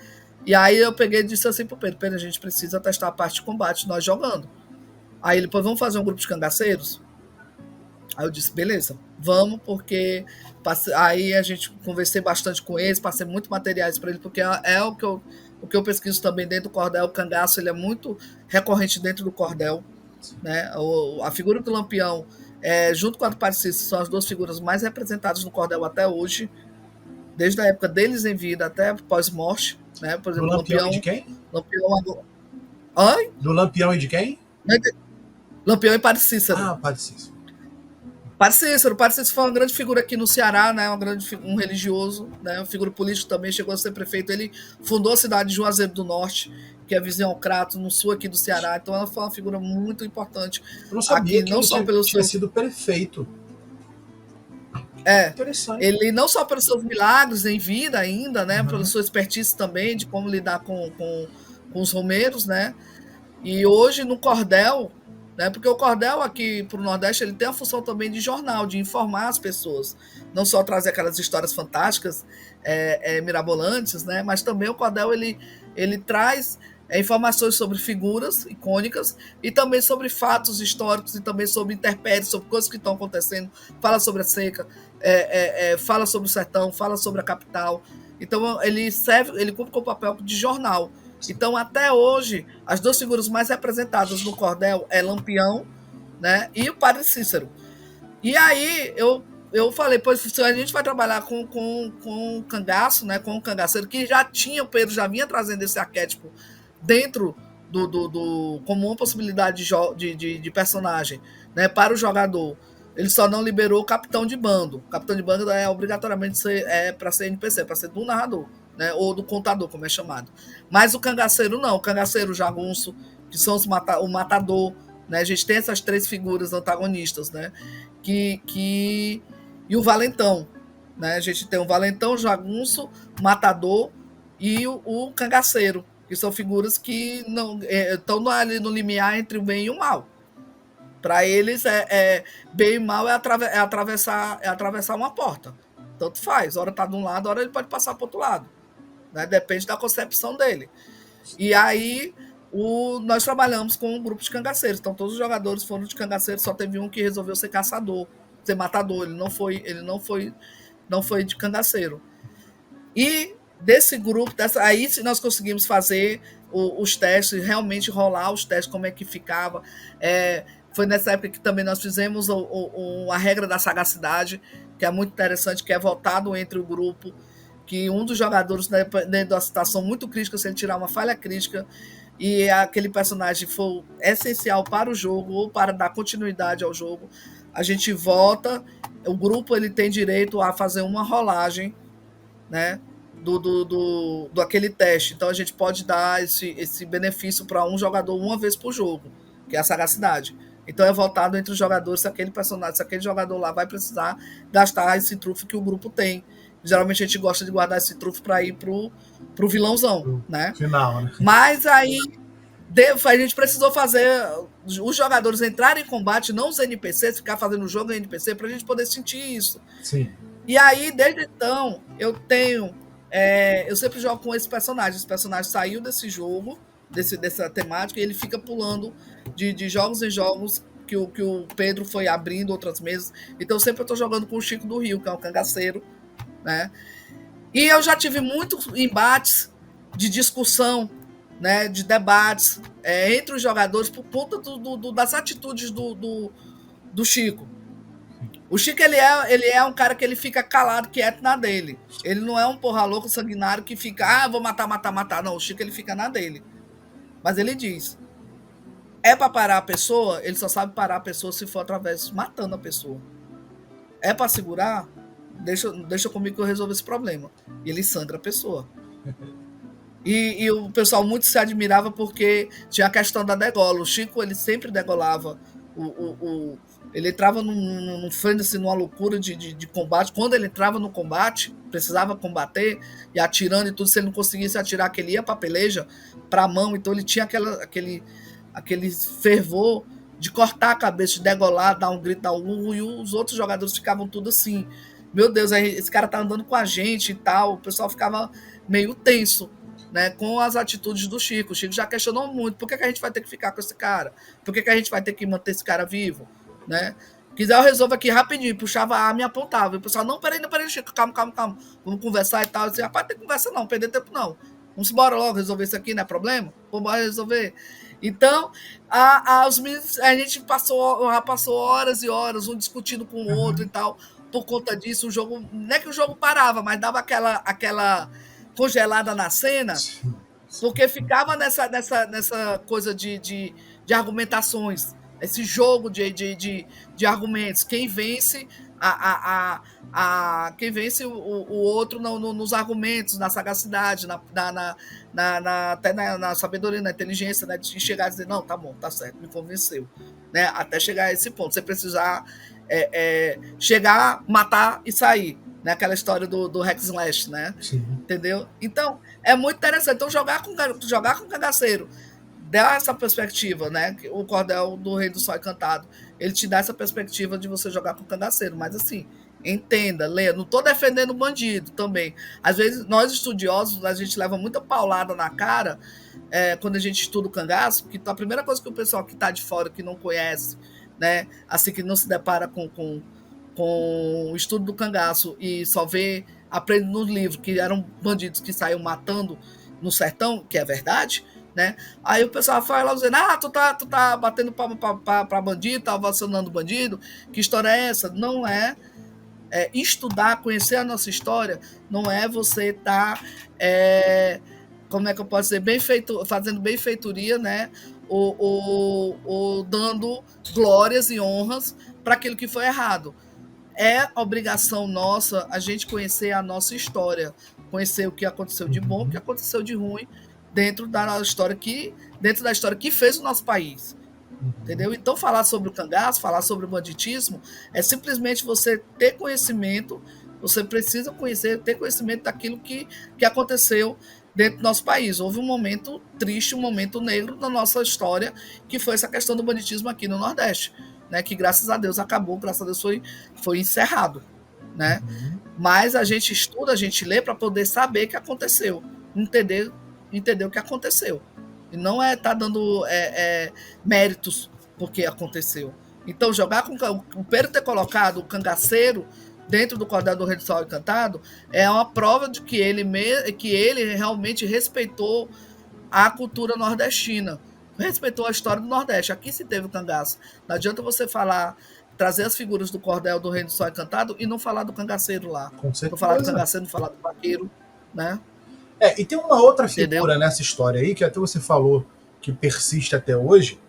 E aí eu peguei e disse assim pro Pedro, a gente precisa testar a parte de combate, nós jogando. Aí ele, vamos fazer um grupo de cangaceiros? Aí eu disse, beleza, vamos, porque aí a gente conversei bastante com eles, passei muito materiais para ele, porque é o que eu pesquiso também dentro do cordel, o cangaço ele é muito recorrente dentro do cordel, né? A figura do Lampião junto com a do Padre Cícero, são as duas figuras mais representadas no cordel até hoje, desde a época deles em vida até pós-morte, né? Por exemplo, Do Lampião e de quem? Lampião. Oi? Do Lampião e de quem? Lampião e Padre Cícero. Ah, Padre Cícero. Padre Cícero foi uma grande figura aqui no Ceará, né? Um religioso, né? Uma figura política também, chegou a ser prefeito. Ele fundou a cidade de Juazeiro do Norte, que é vizinho ao Crato, no sul aqui do Ceará. Então ela foi uma figura muito importante. Eu não sabia aqui, que não ele só pelo tinha sido prefeito. Interessante. Ele não só pelos seus milagres em vida ainda, né? Uhum. Pela sua expertise também de como lidar com os romeiros, né? E hoje no cordel, né? Porque o cordel aqui para o Nordeste ele tem a função também de jornal, de informar as pessoas, não só trazer aquelas histórias fantásticas, mirabolantes, né? Mas também o cordel ele traz informações sobre figuras icônicas e também sobre fatos históricos e também sobre intempéries, sobre coisas que estão acontecendo. Fala sobre a seca, fala sobre o sertão, fala sobre a capital. Então ele cumpre o papel de jornal. Então, até hoje, as duas figuras mais representadas no cordel é Lampião, né, e o Padre Cícero. E aí eu falei, pois a gente vai trabalhar com o cangaço, né, com o cangaceiro, que o Pedro já vinha trazendo esse arquétipo dentro como uma possibilidade de personagem, né, para o jogador. Ele só não liberou o capitão de bando. O capitão de bando é obrigatoriamente para ser NPC, para ser do narrador, né, ou do contador, como é chamado. Mas o cangaceiro não. O cangaceiro, o jagunço, que são o matador, né? A gente tem essas três figuras antagonistas, né? E o valentão, né? A gente tem o valentão, o jagunço, o matador e o cangaceiro, que são figuras que não estão ali no limiar entre o bem e o mal. Para eles, bem e mal é atravessar uma porta. Tanto faz. Hora está de um lado, hora ele pode passar para o outro lado. Né? Depende da concepção dele. E aí, nós trabalhamos com um grupo de cangaceiros. Então, todos os jogadores foram de cangaceiros, só teve um que resolveu ser caçador, ser matador. Ele não foi de cangaceiro. E desse grupo, aí se nós conseguimos fazer os testes, realmente rolar os testes, como é que ficava. Foi nessa época que também nós fizemos a regra da sagacidade, que é muito interessante, que é votado entre o grupo, que um dos jogadores, dentro da situação muito crítica, se ele tirar uma falha crítica e aquele personagem for essencial para o jogo ou para dar continuidade ao jogo, a gente vota, o grupo ele tem direito a fazer uma rolagem, né, do aquele teste. Então a gente pode dar esse benefício para um jogador uma vez por jogo, que é a sagacidade. Então é votado entre os jogadores se aquele jogador lá vai precisar gastar esse trunfo que o grupo tem. Geralmente a gente gosta de guardar esse trunfo para ir pro vilãozão, né? Final, né? Mas aí a gente precisou fazer os jogadores entrarem em combate, não os NPCs, ficar fazendo o jogo em NPC, para a gente poder sentir isso. Sim. E aí, desde então, eu sempre jogo com esse personagem. Esse personagem saiu desse jogo, dessa temática, e ele fica pulando de jogos em jogos que o Pedro foi abrindo outras mesas. Então, sempre eu estou jogando com o Chico do Rio, que é um cangaceiro, né? E eu já tive muitos embates de discussão, né, de debates entre os jogadores por conta das atitudes do Chico. O Chico ele é um cara que ele fica calado, quieto na dele. Ele não é um porra louco sanguinário que fica, vou matar. Não, o Chico ele fica na dele. Mas ele diz, para parar a pessoa, ele só sabe parar a pessoa se for através matando a pessoa. É para segurar? Deixa comigo que eu resolvo esse problema. E ele sangra a pessoa. E o pessoal muito se admirava porque tinha a questão da degola. O Chico, ele sempre degolava. Ele entrava num frenesi, numa loucura de combate. Quando ele entrava no combate, precisava combater, e atirando e tudo, se ele não conseguisse atirar, que ele ia para a peleja, para a mão. Então ele tinha aquele fervor de cortar a cabeça, de degolar, dar um grito, dar um urro, e os outros jogadores ficavam tudo assim. Meu Deus, esse cara tá andando com a gente e tal. O pessoal ficava meio tenso, né, com as atitudes do Chico. O Chico já questionou muito. Por que a gente vai ter que ficar com esse cara? Por que a gente vai ter que manter esse cara vivo? Né? Quiser eu resolvo aqui rapidinho. Puxava a arma e apontava. E o pessoal, não, peraí, Chico, calma. Vamos conversar e tal. Eu disse, rapaz, não tem conversa não, perder tempo não. Vamos embora logo resolver isso aqui, não é problema? Vamos resolver. Então, os meninos, a gente passou horas e horas, um discutindo com o outro e tal. Por conta disso, o jogo. Não é que o jogo parava, mas dava aquela congelada na cena, porque ficava nessa coisa de argumentações, esse jogo de argumentos. Quem vence quem vence o outro nos argumentos, na sagacidade, até na sabedoria, na inteligência, né, de chegar e dizer, não, tá bom, tá certo, me convenceu. Né, até chegar a esse ponto. Você precisar chegar, matar e sair. Né, aquela história do Hack Slash, né? Sim. Entendeu? Então, é muito interessante. Então, jogar com cangaceiro dá essa perspectiva, né? O cordel do Rei do Sol Encantado, ele te dá essa perspectiva de você jogar com cangaceiro, mas assim, entenda, leia, não estou defendendo o bandido também. Às vezes, nós estudiosos, a gente leva muita paulada na cara quando a gente estuda o cangaço, que a primeira coisa que o pessoal que está de fora, que não conhece, né, assim, que não se depara com o estudo do cangaço e só aprende no livro que eram bandidos que saíam matando no sertão, que é verdade, né? Aí o pessoal fala dizendo, tu tá batendo palma para bandido, tá ovacionando bandido, que história é essa? Não é estudar, conhecer a nossa história, não é você estar, como é que eu posso dizer, fazendo benfeitoria, né? Ou dando glórias e honras para aquilo que foi errado. É obrigação nossa a gente conhecer a nossa história, conhecer o que aconteceu de bom, o que aconteceu de ruim, dentro da história que fez o nosso país. Entendeu? Então, falar sobre o cangaço, falar sobre o banditismo, é simplesmente você ter conhecimento, você precisa ter conhecimento daquilo que aconteceu dentro do nosso país. Houve um momento triste, um momento negro na nossa história, que foi essa questão do banditismo aqui no Nordeste. Né, que graças a Deus acabou, graças a Deus foi encerrado, né? Mas a gente estuda, a gente lê para poder saber o que aconteceu, entender o que aconteceu, e não tá dando méritos porque aconteceu. Então, jogar com o Pedro ter colocado o cangaceiro dentro do cordel do Rei do Sol Encantado é uma prova de que ele realmente respeitou a cultura nordestina, respeitou a história do Nordeste. Aqui se teve o cangaço. Não adianta você trazer as figuras do cordel do Rei do Sol Encantado e não falar do cangaceiro lá. Com certeza. Não falar do cangaceiro, não falar do vaqueiro, né? E tem uma outra figura, entendeu? Nessa história aí, que até você falou que persiste até hoje,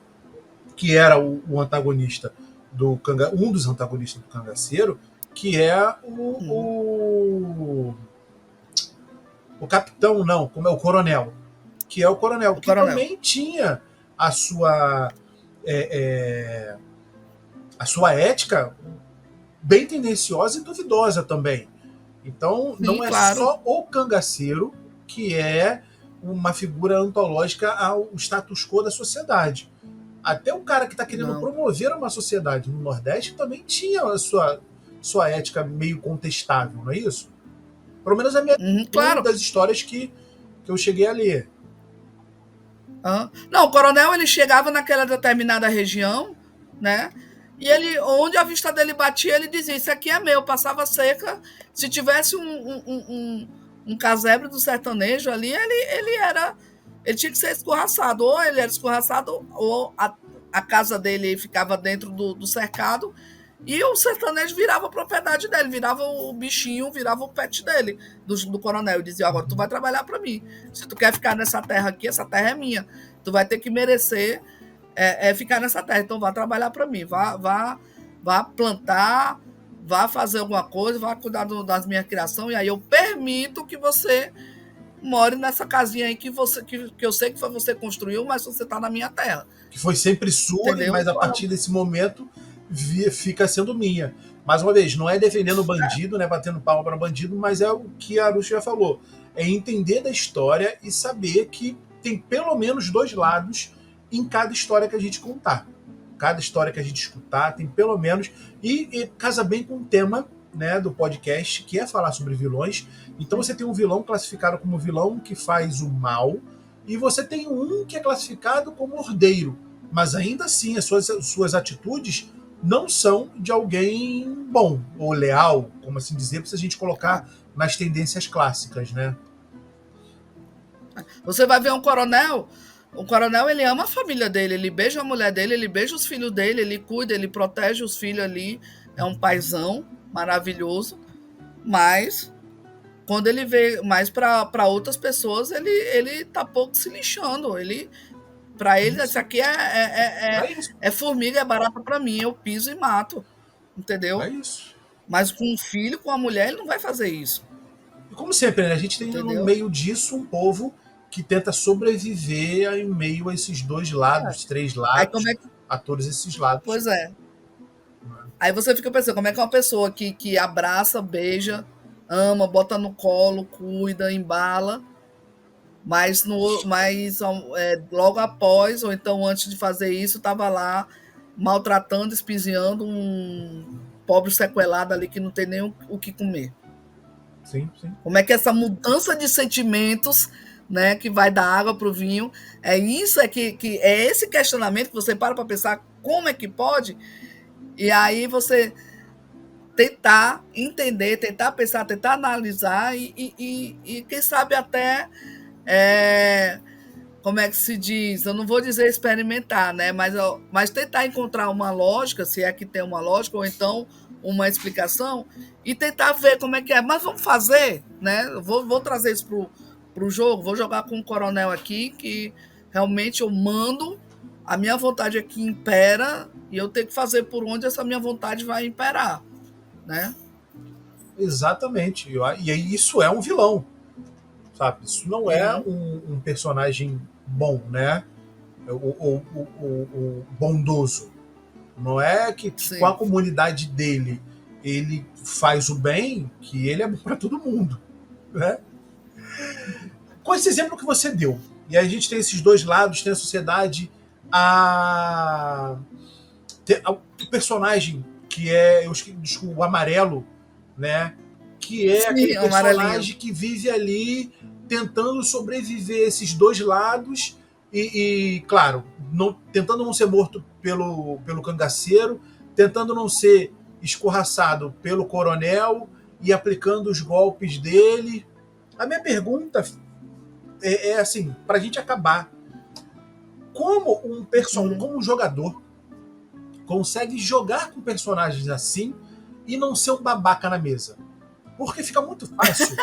que era o antagonista um dos antagonistas do cangaceiro, que é o capitão, não, como é o coronel. Que é o coronel, que também tinha a sua ética bem tendenciosa e duvidosa também. Então, sim, não é claro. Só o cangaceiro que é uma figura antológica ao status quo da sociedade. Até o cara que está querendo promover uma sociedade no Nordeste também tinha a sua ética meio contestável, não é isso? Pelo menos uma das histórias que eu cheguei a ler. Não, o coronel ele chegava naquela determinada região, né? E onde a vista dele batia, ele dizia: isso aqui é meu, passava seca. Se tivesse um casebre do sertanejo ali, ele tinha que ser escorraçado. Ou ele era escorraçado, ou a casa dele ficava dentro do cercado, e o sertanejo virava propriedade dele, virava o bichinho, virava o pet dele, do coronel. E dizia: agora tu vai trabalhar para mim. Se tu quer ficar nessa terra aqui, essa terra é minha. Tu vai ter que merecer ficar nessa terra. Então vá trabalhar para mim, vá plantar, vá fazer alguma coisa, vá cuidar das minhas criações, e aí eu permito que você more nessa casinha aí que eu sei que foi você que construiu, mas você está na minha terra. Que foi sempre sua, entendeu? Mas a partir desse momento fica sendo minha. Mais uma vez, não é defendendo o bandido, né, batendo palma para bandido, mas é o que a Arushi já falou. É entender da história e saber que tem pelo menos dois lados em cada história que a gente contar. Cada história que a gente escutar tem pelo menos... E casa bem com o tema, né, do podcast, que é falar sobre vilões. Então você tem um vilão classificado como vilão que faz o mal, e você tem um que é classificado como ordeiro. Mas ainda assim, as suas atitudes não são de alguém bom ou leal, como assim dizer, se a gente colocar nas tendências clássicas, né? Você vai ver um coronel, o coronel ele ama a família dele, ele beija a mulher dele, ele beija os filhos dele, ele cuida, ele protege os filhos ali, é um paizão maravilhoso, mas quando ele vê mais para outras pessoas, ele tá pouco se lixando, para ele isso aqui é formiga, é barata para mim, eu piso e mato, entendeu? É isso. Mas com um filho, com a mulher, ele não vai fazer isso. E como sempre, né, a gente tem Entendeu? no meio disso um povo que tenta sobreviver em meio a esses dois lados, três lados, a todos esses lados. Pois é. Aí você fica pensando, como é que uma pessoa que abraça, beija, ama, bota no colo, cuida, embala, mas logo após, ou então antes de fazer isso, estava lá maltratando, espiziando um pobre sequelado ali que não tem nem o que comer. Sim, sim. Como é que essa mudança de sentimentos, né, que vai da água para o vinho, é esse questionamento que você para pensar como é que pode, e aí você tentar entender, tentar pensar, tentar analisar e quem sabe até, como é que se diz? Eu não vou dizer experimentar, né? Mas tentar encontrar uma lógica, se é que tem uma lógica, ou então uma explicação, e tentar ver como é que é. Mas vamos fazer, né? Vou trazer isso para o jogo, vou jogar com um coronel aqui, que realmente eu mando, a minha vontade aqui impera, e eu tenho que fazer por onde essa minha vontade vai imperar, né? Exatamente. E aí isso é um vilão, sabe? Isso não é um personagem bom, né? O bondoso. Não é que com a comunidade dele ele faz o bem, que ele é bom para todo mundo, né? Com esse exemplo que você deu, e aí a gente tem esses dois lados, tem a sociedade, o personagem que é o amarelo, né? Que é aquele personagem que vive ali tentando sobreviver a esses dois lados e claro, tentando não ser morto pelo cangaceiro, tentando não ser escorraçado pelo coronel e aplicando os golpes dele. A minha pergunta é assim, pra gente acabar. Como como um jogador consegue jogar com personagens assim e não ser um babaca na mesa? Porque fica muito fácil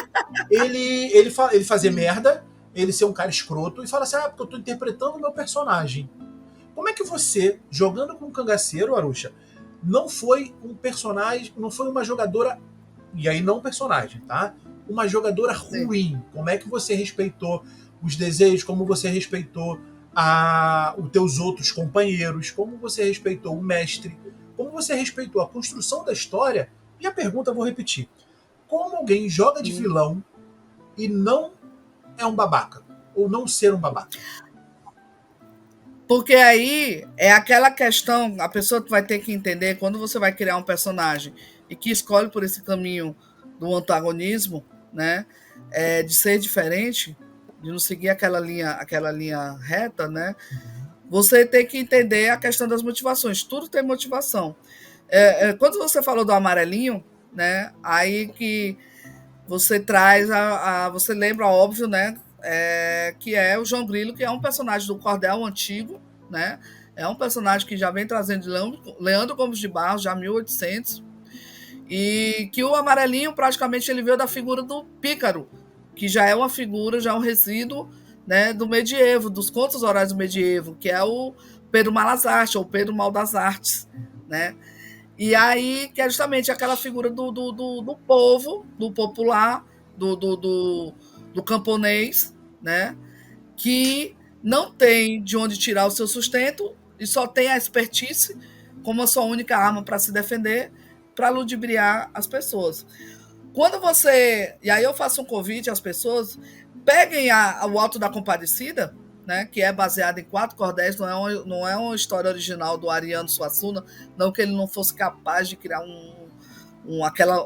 ele fazer merda, ele ser um cara escroto e falar assim, porque eu tô interpretando o meu personagem. Como é que você, jogando com um cangaceiro, Arusha, não foi um personagem, não foi uma jogadora, e aí não um personagem, tá? Uma jogadora ruim. Como é que você respeitou os desejos, como você respeitou os teus outros companheiros, como você respeitou o mestre, como você respeitou a construção da história? E a pergunta eu vou repetir. Como alguém joga de vilão e não é um babaca? Ou não ser um babaca? Porque aí é aquela questão, a pessoa vai ter que entender, quando você vai criar um personagem e que escolhe por esse caminho do antagonismo, né, de ser diferente, de não seguir aquela linha reta, né, você tem que entender a questão das motivações. Tudo tem motivação. Quando você falou do amarelinho, né, aí que você traz, você lembra, óbvio, né, que é o João Grilo, que é um personagem do cordel antigo, né? É um personagem que já vem trazendo Leandro Gomes de Barros, já 1800, e que o amarelinho praticamente ele veio da figura do pícaro, que já é uma figura, já é um resíduo, né, do medievo, dos contos orais do medievo, que é o Pedro Malazarte, ou Pedro Mal das Artes, né? E aí, que é justamente aquela figura do povo, do popular, do camponês, né? Que não tem de onde tirar o seu sustento e só tem a expertise como a sua única arma para se defender, para ludibriar as pessoas. Quando você... E aí eu faço um convite às pessoas, peguem o Alto da Compadecida, né, que é baseado em 4 cordéis, não é uma história original do Ariano Suassuna, não que ele não fosse capaz de criar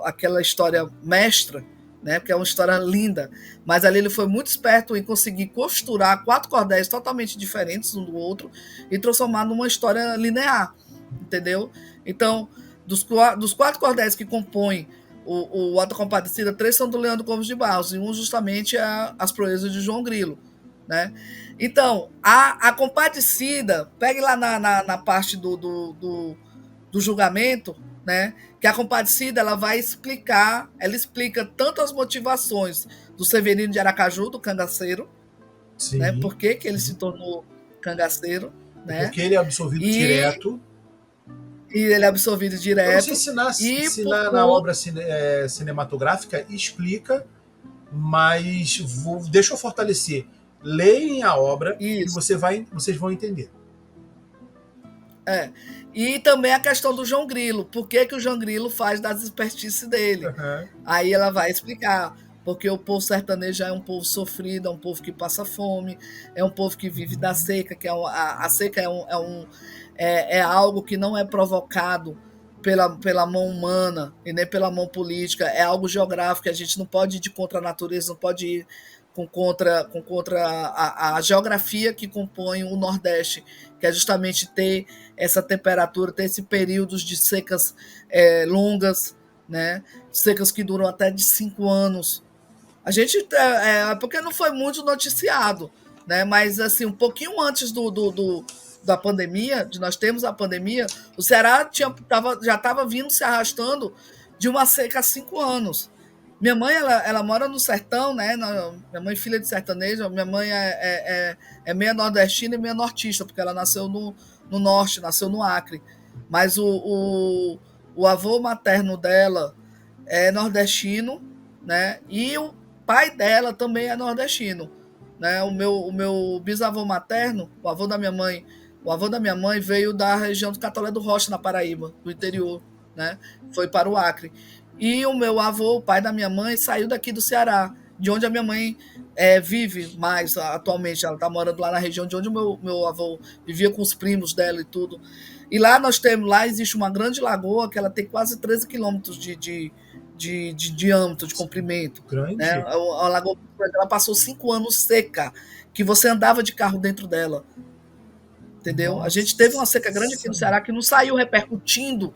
aquela história mestra, né, porque é uma história linda, mas ali ele foi muito esperto em conseguir costurar 4 cordéis totalmente diferentes um do outro e transformar numa história linear, entendeu? Então, dos 4 cordéis que compõem o Alto da Compadecida, 3 são do Leandro Gomes de Barros, e um justamente é As Proezas de João Grilo, né? Então, a Compadecida, pegue lá na parte do julgamento, né? Que a Compadecida ela vai explicar, ela explica tanto as motivações do Severino de Aracaju, do cangaceiro, né? Sim. Por que ele se tornou cangaceiro, né? Porque ele é absolvido E direto. ele é absolvido Eu não direto. sei E se por na conta- obra cinematográfica explica, mas deixa eu fortalecer. Leem a obra e Isso. vocês vão entender. E também a questão do João Grilo. Por que o João Grilo faz das espertices dele? Uhum. Aí ela vai explicar. Porque o povo sertanejo é um povo sofrido, é um povo que passa fome, é um povo que vive da seca, que a seca é algo que não é provocado pela mão humana e nem pela mão política, é algo geográfico, a gente não pode ir de contra a natureza, não pode ir contra a geografia que compõe o Nordeste, que é justamente ter essa temperatura, ter esse períodos de secas longas, né? Secas que duram até de 5 anos. A gente, porque não foi muito noticiado, né? Mas assim, um pouquinho antes da pandemia, de nós termos a pandemia, o Ceará já estava vindo se arrastando de uma seca há 5 anos. Minha mãe, ela mora no sertão, né? Minha mãe é filha de sertanejo, minha mãe é meia nordestina e meia nortista, porque ela nasceu no norte, nasceu no Acre. Mas o avô materno dela é nordestino, né? E o pai dela também é nordestino, né? O meu bisavô materno, o avô da minha mãe veio da região do Catolé do Rocha, na Paraíba, do interior, né? Foi para o Acre. E o meu avô, o pai da minha mãe, saiu daqui do Ceará, de onde a minha mãe vive mais atualmente. Ela está morando lá na região de onde o meu avô vivia com os primos dela e tudo. E lá lá existe uma grande lagoa que ela tem quase 13 quilômetros de diâmetro, de comprimento. Grande. Né? A lagoa ela passou 5 anos seca, que você andava de carro dentro dela. Entendeu? Nossa. A gente teve uma seca grande aqui no Ceará que não saiu repercutindo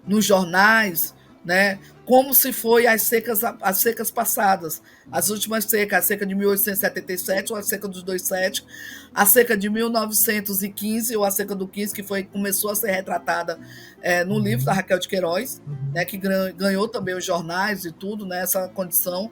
nos jornais, né? Como se foi as secas passadas. As últimas secas, a seca de 1877, ou a seca dos 27, a seca de 1915, ou a seca do 15, que começou a ser retratada no livro da Raquel de Queiroz, né, que ganhou também os jornais e tudo, né, essa condição.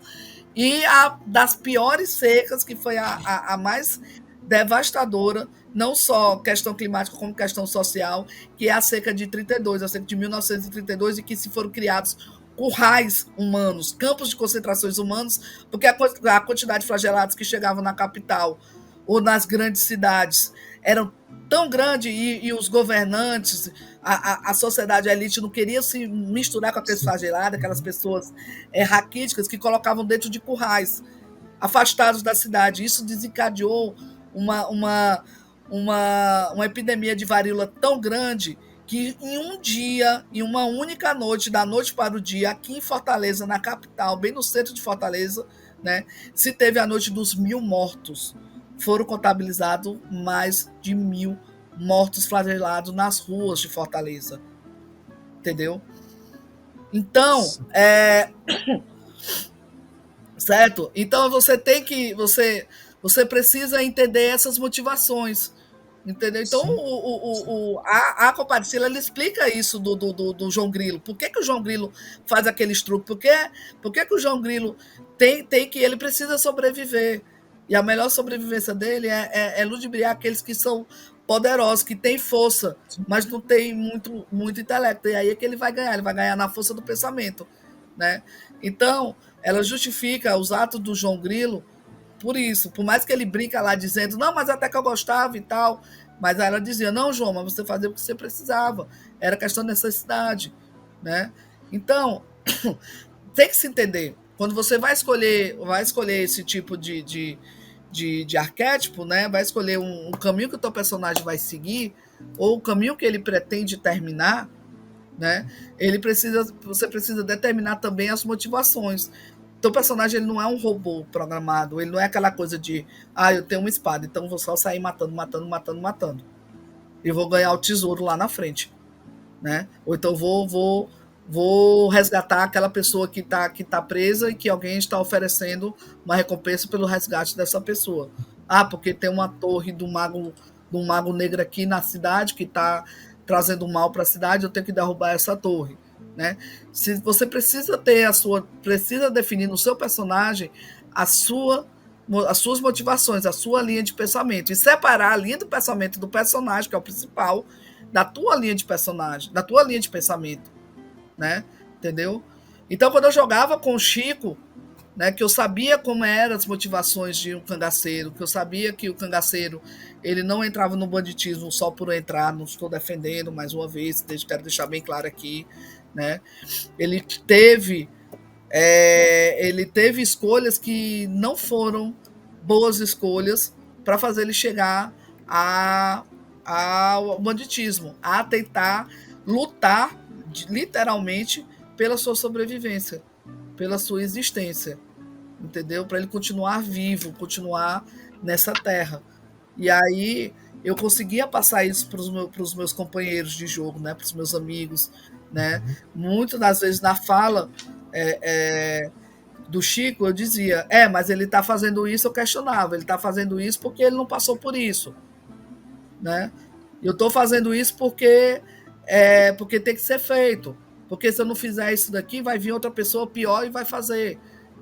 E a das piores secas, que foi a mais devastadora, não só questão climática, como questão social, que é a seca de 32, a seca de 1932, e que se foram criados currais humanos, campos de concentrações humanos, porque a quantidade de flagelados que chegavam na capital ou nas grandes cidades eram tão grande e os governantes, a sociedade, a elite não queria se misturar com aqueles flagelados, aquelas pessoas raquíticas que colocavam dentro de currais, afastados da cidade. Isso desencadeou uma epidemia de varíola tão grande que em um dia, em uma única noite, da noite para o dia, aqui em Fortaleza, na capital, bem no centro de Fortaleza, né, se teve a noite dos 1.000 mortos. Foram contabilizados mais de 1.000 mortos flagelados nas ruas de Fortaleza. Entendeu? Então, certo? Então você tem que... Você precisa entender essas motivações. Entendeu? Então, a Compadecida, ela explica isso do João Grilo. Por que o João Grilo faz aqueles truques? Por que o João Grilo ele precisa sobreviver? E a melhor sobrevivência dele é ludibriar aqueles que são poderosos, que têm força, mas não têm muito intelecto. E aí é que ele vai ganhar na força do pensamento. Né? Então, ela justifica os atos do João Grilo por isso, por mais que ele brinca lá dizendo, não, mas até que eu gostava e tal, mas ela dizia, não, João, mas você fazia o que você precisava, era questão de necessidade, né? Então, tem que se entender, quando você vai escolher esse tipo de arquétipo, né? Vai escolher um caminho que o teu personagem vai seguir, ou o caminho que ele pretende terminar, né? Você precisa determinar também as motivações. Então, o personagem ele não é um robô programado, ele não é aquela coisa de, eu tenho uma espada, então vou só sair matando. E vou ganhar o tesouro lá na frente. Né? Ou então vou resgatar aquela pessoa que tá presa e que alguém está oferecendo uma recompensa pelo resgate dessa pessoa. Porque tem uma torre do mago negro aqui na cidade que está trazendo mal para a cidade, eu tenho que derrubar essa torre, né? Se você precisa precisa definir no seu personagem as suas motivações, a sua linha de pensamento, e separar a linha do pensamento do personagem, que é o principal, da tua linha de personagem, da tua linha de pensamento, né? Entendeu? Então, quando eu jogava com o Chico, né, que eu sabia como eram as motivações de um cangaceiro, que eu sabia que o cangaceiro ele não entrava no banditismo só por entrar, não estou defendendo mais uma vez, quero deixar bem claro aqui, né? Ele teve escolhas que não foram boas escolhas para fazer ele chegar ao banditismo, a tentar lutar literalmente pela sua sobrevivência, pela sua existência, entendeu? Para ele continuar vivo, continuar nessa terra. E aí eu conseguia passar isso para os meus companheiros de jogo, né? Para os meus amigos, né? Muitas das vezes na fala do Chico eu dizia, mas ele está fazendo isso, eu questionava, ele está fazendo isso porque ele não passou por isso, né? Eu estou fazendo isso porque tem que ser feito, porque se eu não fizer isso daqui, vai vir outra pessoa pior e vai fazer,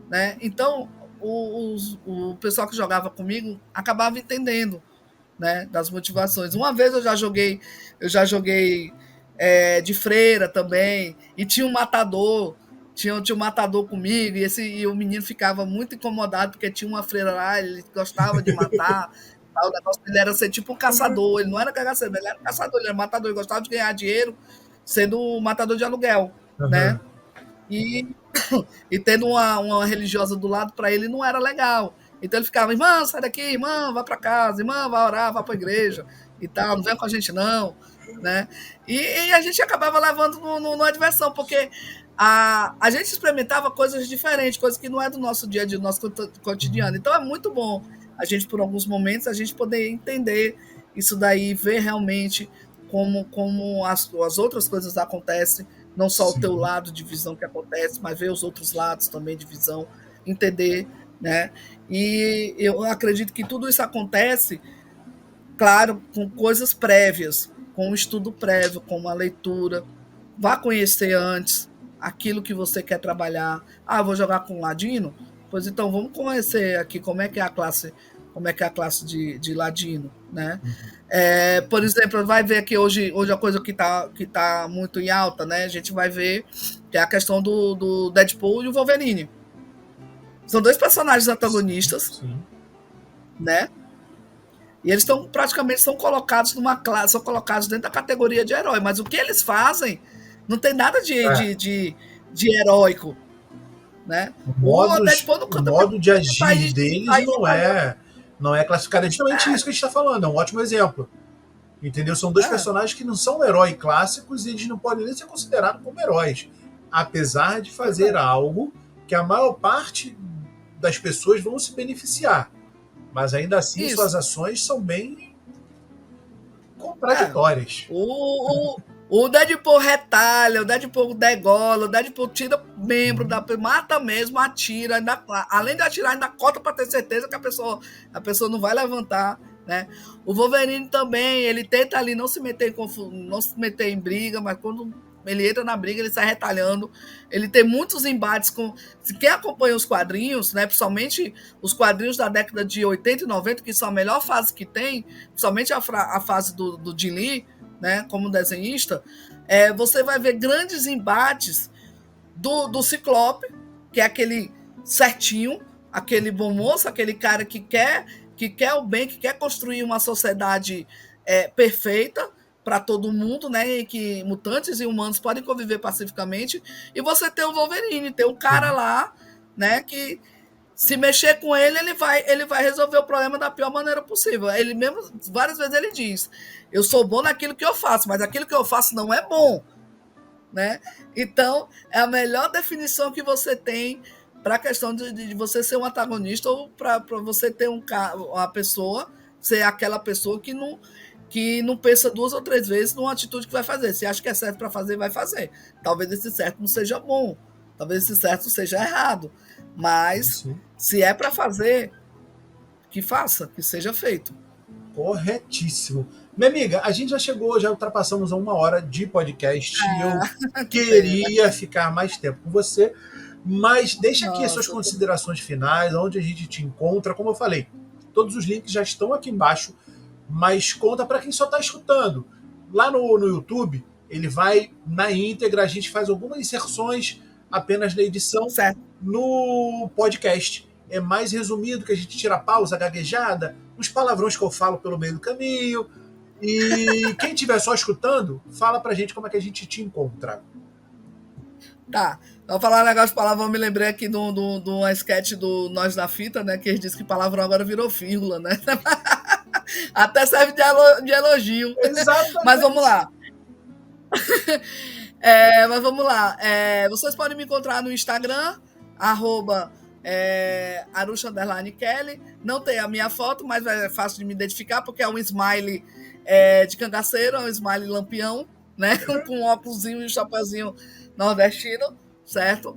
né? Então, o pessoal que jogava comigo acabava entendendo, né, das motivações. Uma vez eu já joguei de freira também, e tinha um matador, tinha um matador comigo, e o menino ficava muito incomodado, porque tinha uma freira lá, ele gostava de matar, o negócio dele era ser tipo um caçador, ele não era cagaceiro, ele era caçador, ele era matador, ele gostava de ganhar dinheiro sendo matador de aluguel, né? E tendo uma religiosa do lado, para ele não era legal. Então ele ficava, irmã, sai daqui, irmã, vai para casa, irmã, vai orar, vai para a igreja e tal, não vem com a gente não, né? E a gente acabava levando numa diversão, porque a gente experimentava coisas diferentes, coisas que não é do nosso dia a dia, do nosso cotidiano. Então é muito bom a gente, por alguns momentos, a gente poder entender isso daí, ver realmente como as outras coisas acontecem, não só o teu lado de visão que acontece, mas ver os outros lados também de visão, entender, né? E eu acredito que tudo isso acontece, claro, com coisas prévias, com um estudo prévio, com uma leitura. Vá conhecer antes aquilo que você quer trabalhar. Vou jogar com Ladino? Pois então, vamos conhecer aqui como é que é a classe de Ladino, né? Por exemplo, vai ver aqui hoje a coisa que tá muito em alta, né? A gente vai ver que é a questão do Deadpool e o Wolverine. São dois personagens antagonistas, né? E eles são colocados numa classe, são colocados dentro da categoria de herói, mas o que eles fazem não tem nada de heróico, né? O modo de agir deles não é classificado. É justamente isso que a gente está falando, é um ótimo exemplo. Entendeu? São dois personagens que não são heróis clássicos e eles não podem nem ser considerados como heróis, apesar de fazer algo que a maior parte das pessoas vão se beneficiar. Mas ainda assim, suas ações são bem contraditórias. O Deadpool retalha, o Deadpool degola, o Deadpool tira membro, mata mesmo, atira, além de atirar, ainda corta para ter certeza que a pessoa não vai levantar, né? O Wolverine também, ele tenta ali não se meter em briga, mas quando ele entra na briga, ele sai retalhando. Ele tem muitos embates com... Quem acompanha os quadrinhos, né, principalmente os quadrinhos da década de 80 e 90, que são a melhor fase que tem, principalmente a fase do Jim Lee, né, como desenhista, você vai ver grandes embates do Ciclope, que é aquele certinho, aquele bom moço, aquele cara que quer o bem, que quer construir uma sociedade perfeita para todo mundo, né, e que mutantes e humanos podem conviver pacificamente, e você tem o Wolverine, tem um cara lá, né, que se mexer com ele, ele vai resolver o problema da pior maneira possível. Ele mesmo, várias vezes ele diz, eu sou bom naquilo que eu faço, mas aquilo que eu faço não é bom, né? Então, é a melhor definição que você tem para a questão de você ser um antagonista, ou para você ter uma pessoa, ser aquela pessoa que não pensa 2 ou 3 vezes numa atitude que vai fazer. Se acha que é certo para fazer, vai fazer. Talvez esse certo não seja bom, talvez esse certo seja errado, mas se é para fazer, que faça, que seja feito. Corretíssimo. Minha amiga, a gente já ultrapassamos a 1 hora de podcast. Eu queria ficar mais tempo com você, mas deixa aqui as suas considerações finais, onde a gente te encontra. Como eu falei, todos os links já estão aqui embaixo, mas conta para quem só está escutando. Lá no YouTube, ele vai na íntegra, a gente faz algumas inserções apenas na edição. Certo. No podcast é mais resumido, que a gente tira pausa, gaguejada, os palavrões que eu falo pelo meio do caminho. E quem estiver só escutando, fala pra gente como é que a gente te encontra. Tá. Vou falar um negócio de palavrão, me lembrei aqui de uma sketch do Nós na Fita, né? Que eles dizem que palavrão agora virou vírgula, né? Até serve de elogio. Exatamente. Mas vamos lá. Vocês podem me encontrar no Instagram, @Arusha_Kelly. Não tem a minha foto, mas é fácil de me identificar, porque é um smile de cangaceiro, é um smile lampião, né? Com um óculosinho e um chapeuzinho nordestino, certo?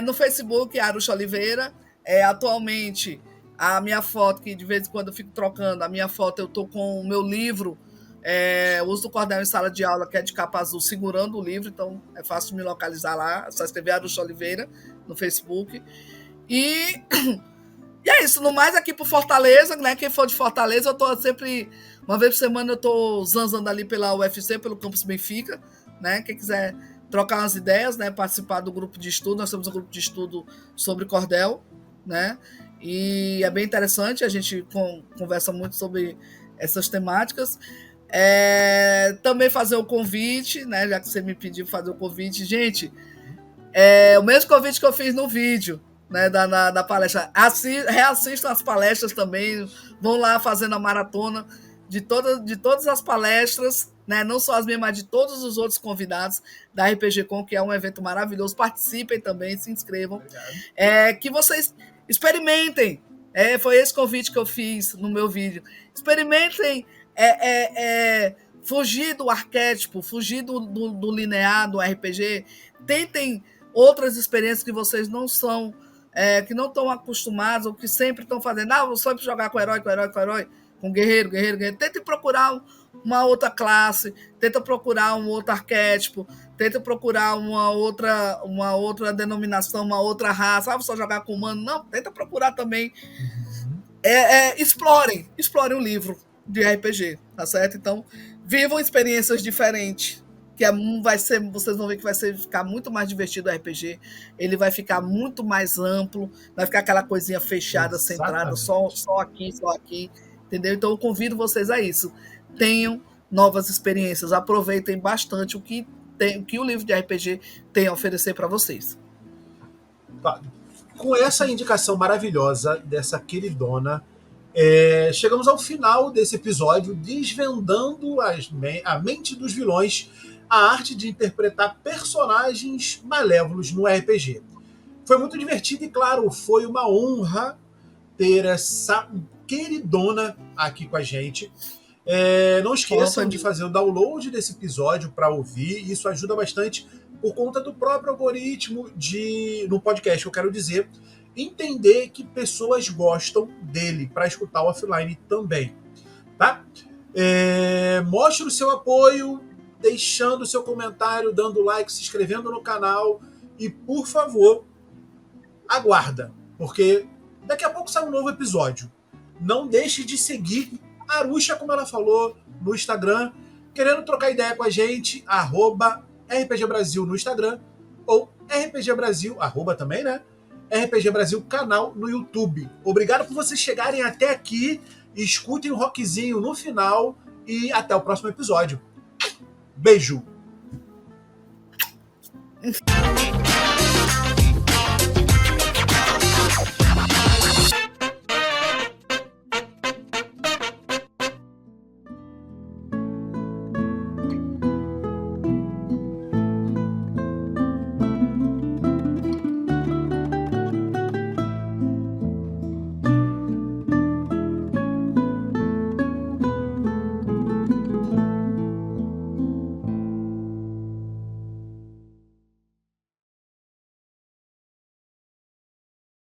No Facebook, Arusha Oliveira. Atualmente, a minha foto, que de vez em quando eu fico trocando, a minha foto, eu tô com o meu livro, Uso do Cordel em Sala de Aula, que é de capa azul, segurando o livro, então é fácil de me localizar lá, é só escrever Arusha Oliveira no Facebook. E é isso, no mais aqui por Fortaleza, né? Quem for de Fortaleza, eu tô sempre, uma vez por semana eu tô zanzando ali pela UFC, pelo Campus Benfica, né? Quem quiser trocar umas ideias, né? Participar do grupo de estudo, nós temos um grupo de estudo sobre cordel, né? E é bem interessante, a gente conversa muito sobre essas temáticas. Também fazer o convite, né? Já que você me pediu fazer o convite, gente, o mesmo convite que eu fiz no vídeo, né, da palestra. Reassistam as palestras também, vão lá fazendo a maratona de todas as palestras, né, não só as minhas, mas de todos os outros convidados da RPG Com, que é um evento maravilhoso. Participem também, se inscrevam. Que vocês experimentem. Foi esse convite que eu fiz no meu vídeo. Experimentem fugir do arquétipo, fugir do linear, do RPG. Tentem outras experiências que vocês não são, que não estão acostumados, ou que sempre estão fazendo. Vou sempre jogar com herói, com guerreiro. Tentem procurar uma outra classe, tenta procurar um outro arquétipo, tenta procurar uma outra denominação, uma outra raça. Vou só jogar com humano. Não, tenta procurar também. Explorem o livro de RPG, tá certo? Então, vivam experiências diferentes, que vocês vão ver que vai ficar muito mais divertido o RPG, ele vai ficar muito mais amplo, vai ficar aquela coisinha fechada, centrada, só aqui, entendeu? Então eu convido vocês a isso, tenham novas experiências, aproveitem bastante o que o livro de RPG tem a oferecer para vocês. Tá. Com essa indicação maravilhosa dessa queridona, chegamos ao final desse episódio, desvendando a mente dos vilões, a arte de interpretar personagens malévolos no RPG. Foi muito divertido e, claro, foi uma honra ter essa queridona aqui com a gente. Não esqueçam de fazer o download desse episódio para ouvir, isso ajuda bastante por conta do próprio algoritmo no podcast, eu quero dizer, entender que pessoas gostam dele para escutar o offline também, tá? Mostre o seu apoio, deixando o seu comentário, dando like, se inscrevendo no canal e, por favor, aguarda, porque daqui a pouco sai um novo episódio. Não deixe de seguir a Arusha, como ela falou, no Instagram, querendo trocar ideia com a gente, @RPG Brasil no Instagram, ou RPG Brasil, também, né? RPG Brasil canal no YouTube. Obrigado por vocês chegarem até aqui, escutem o rockzinho no final e até o próximo episódio. Beijo!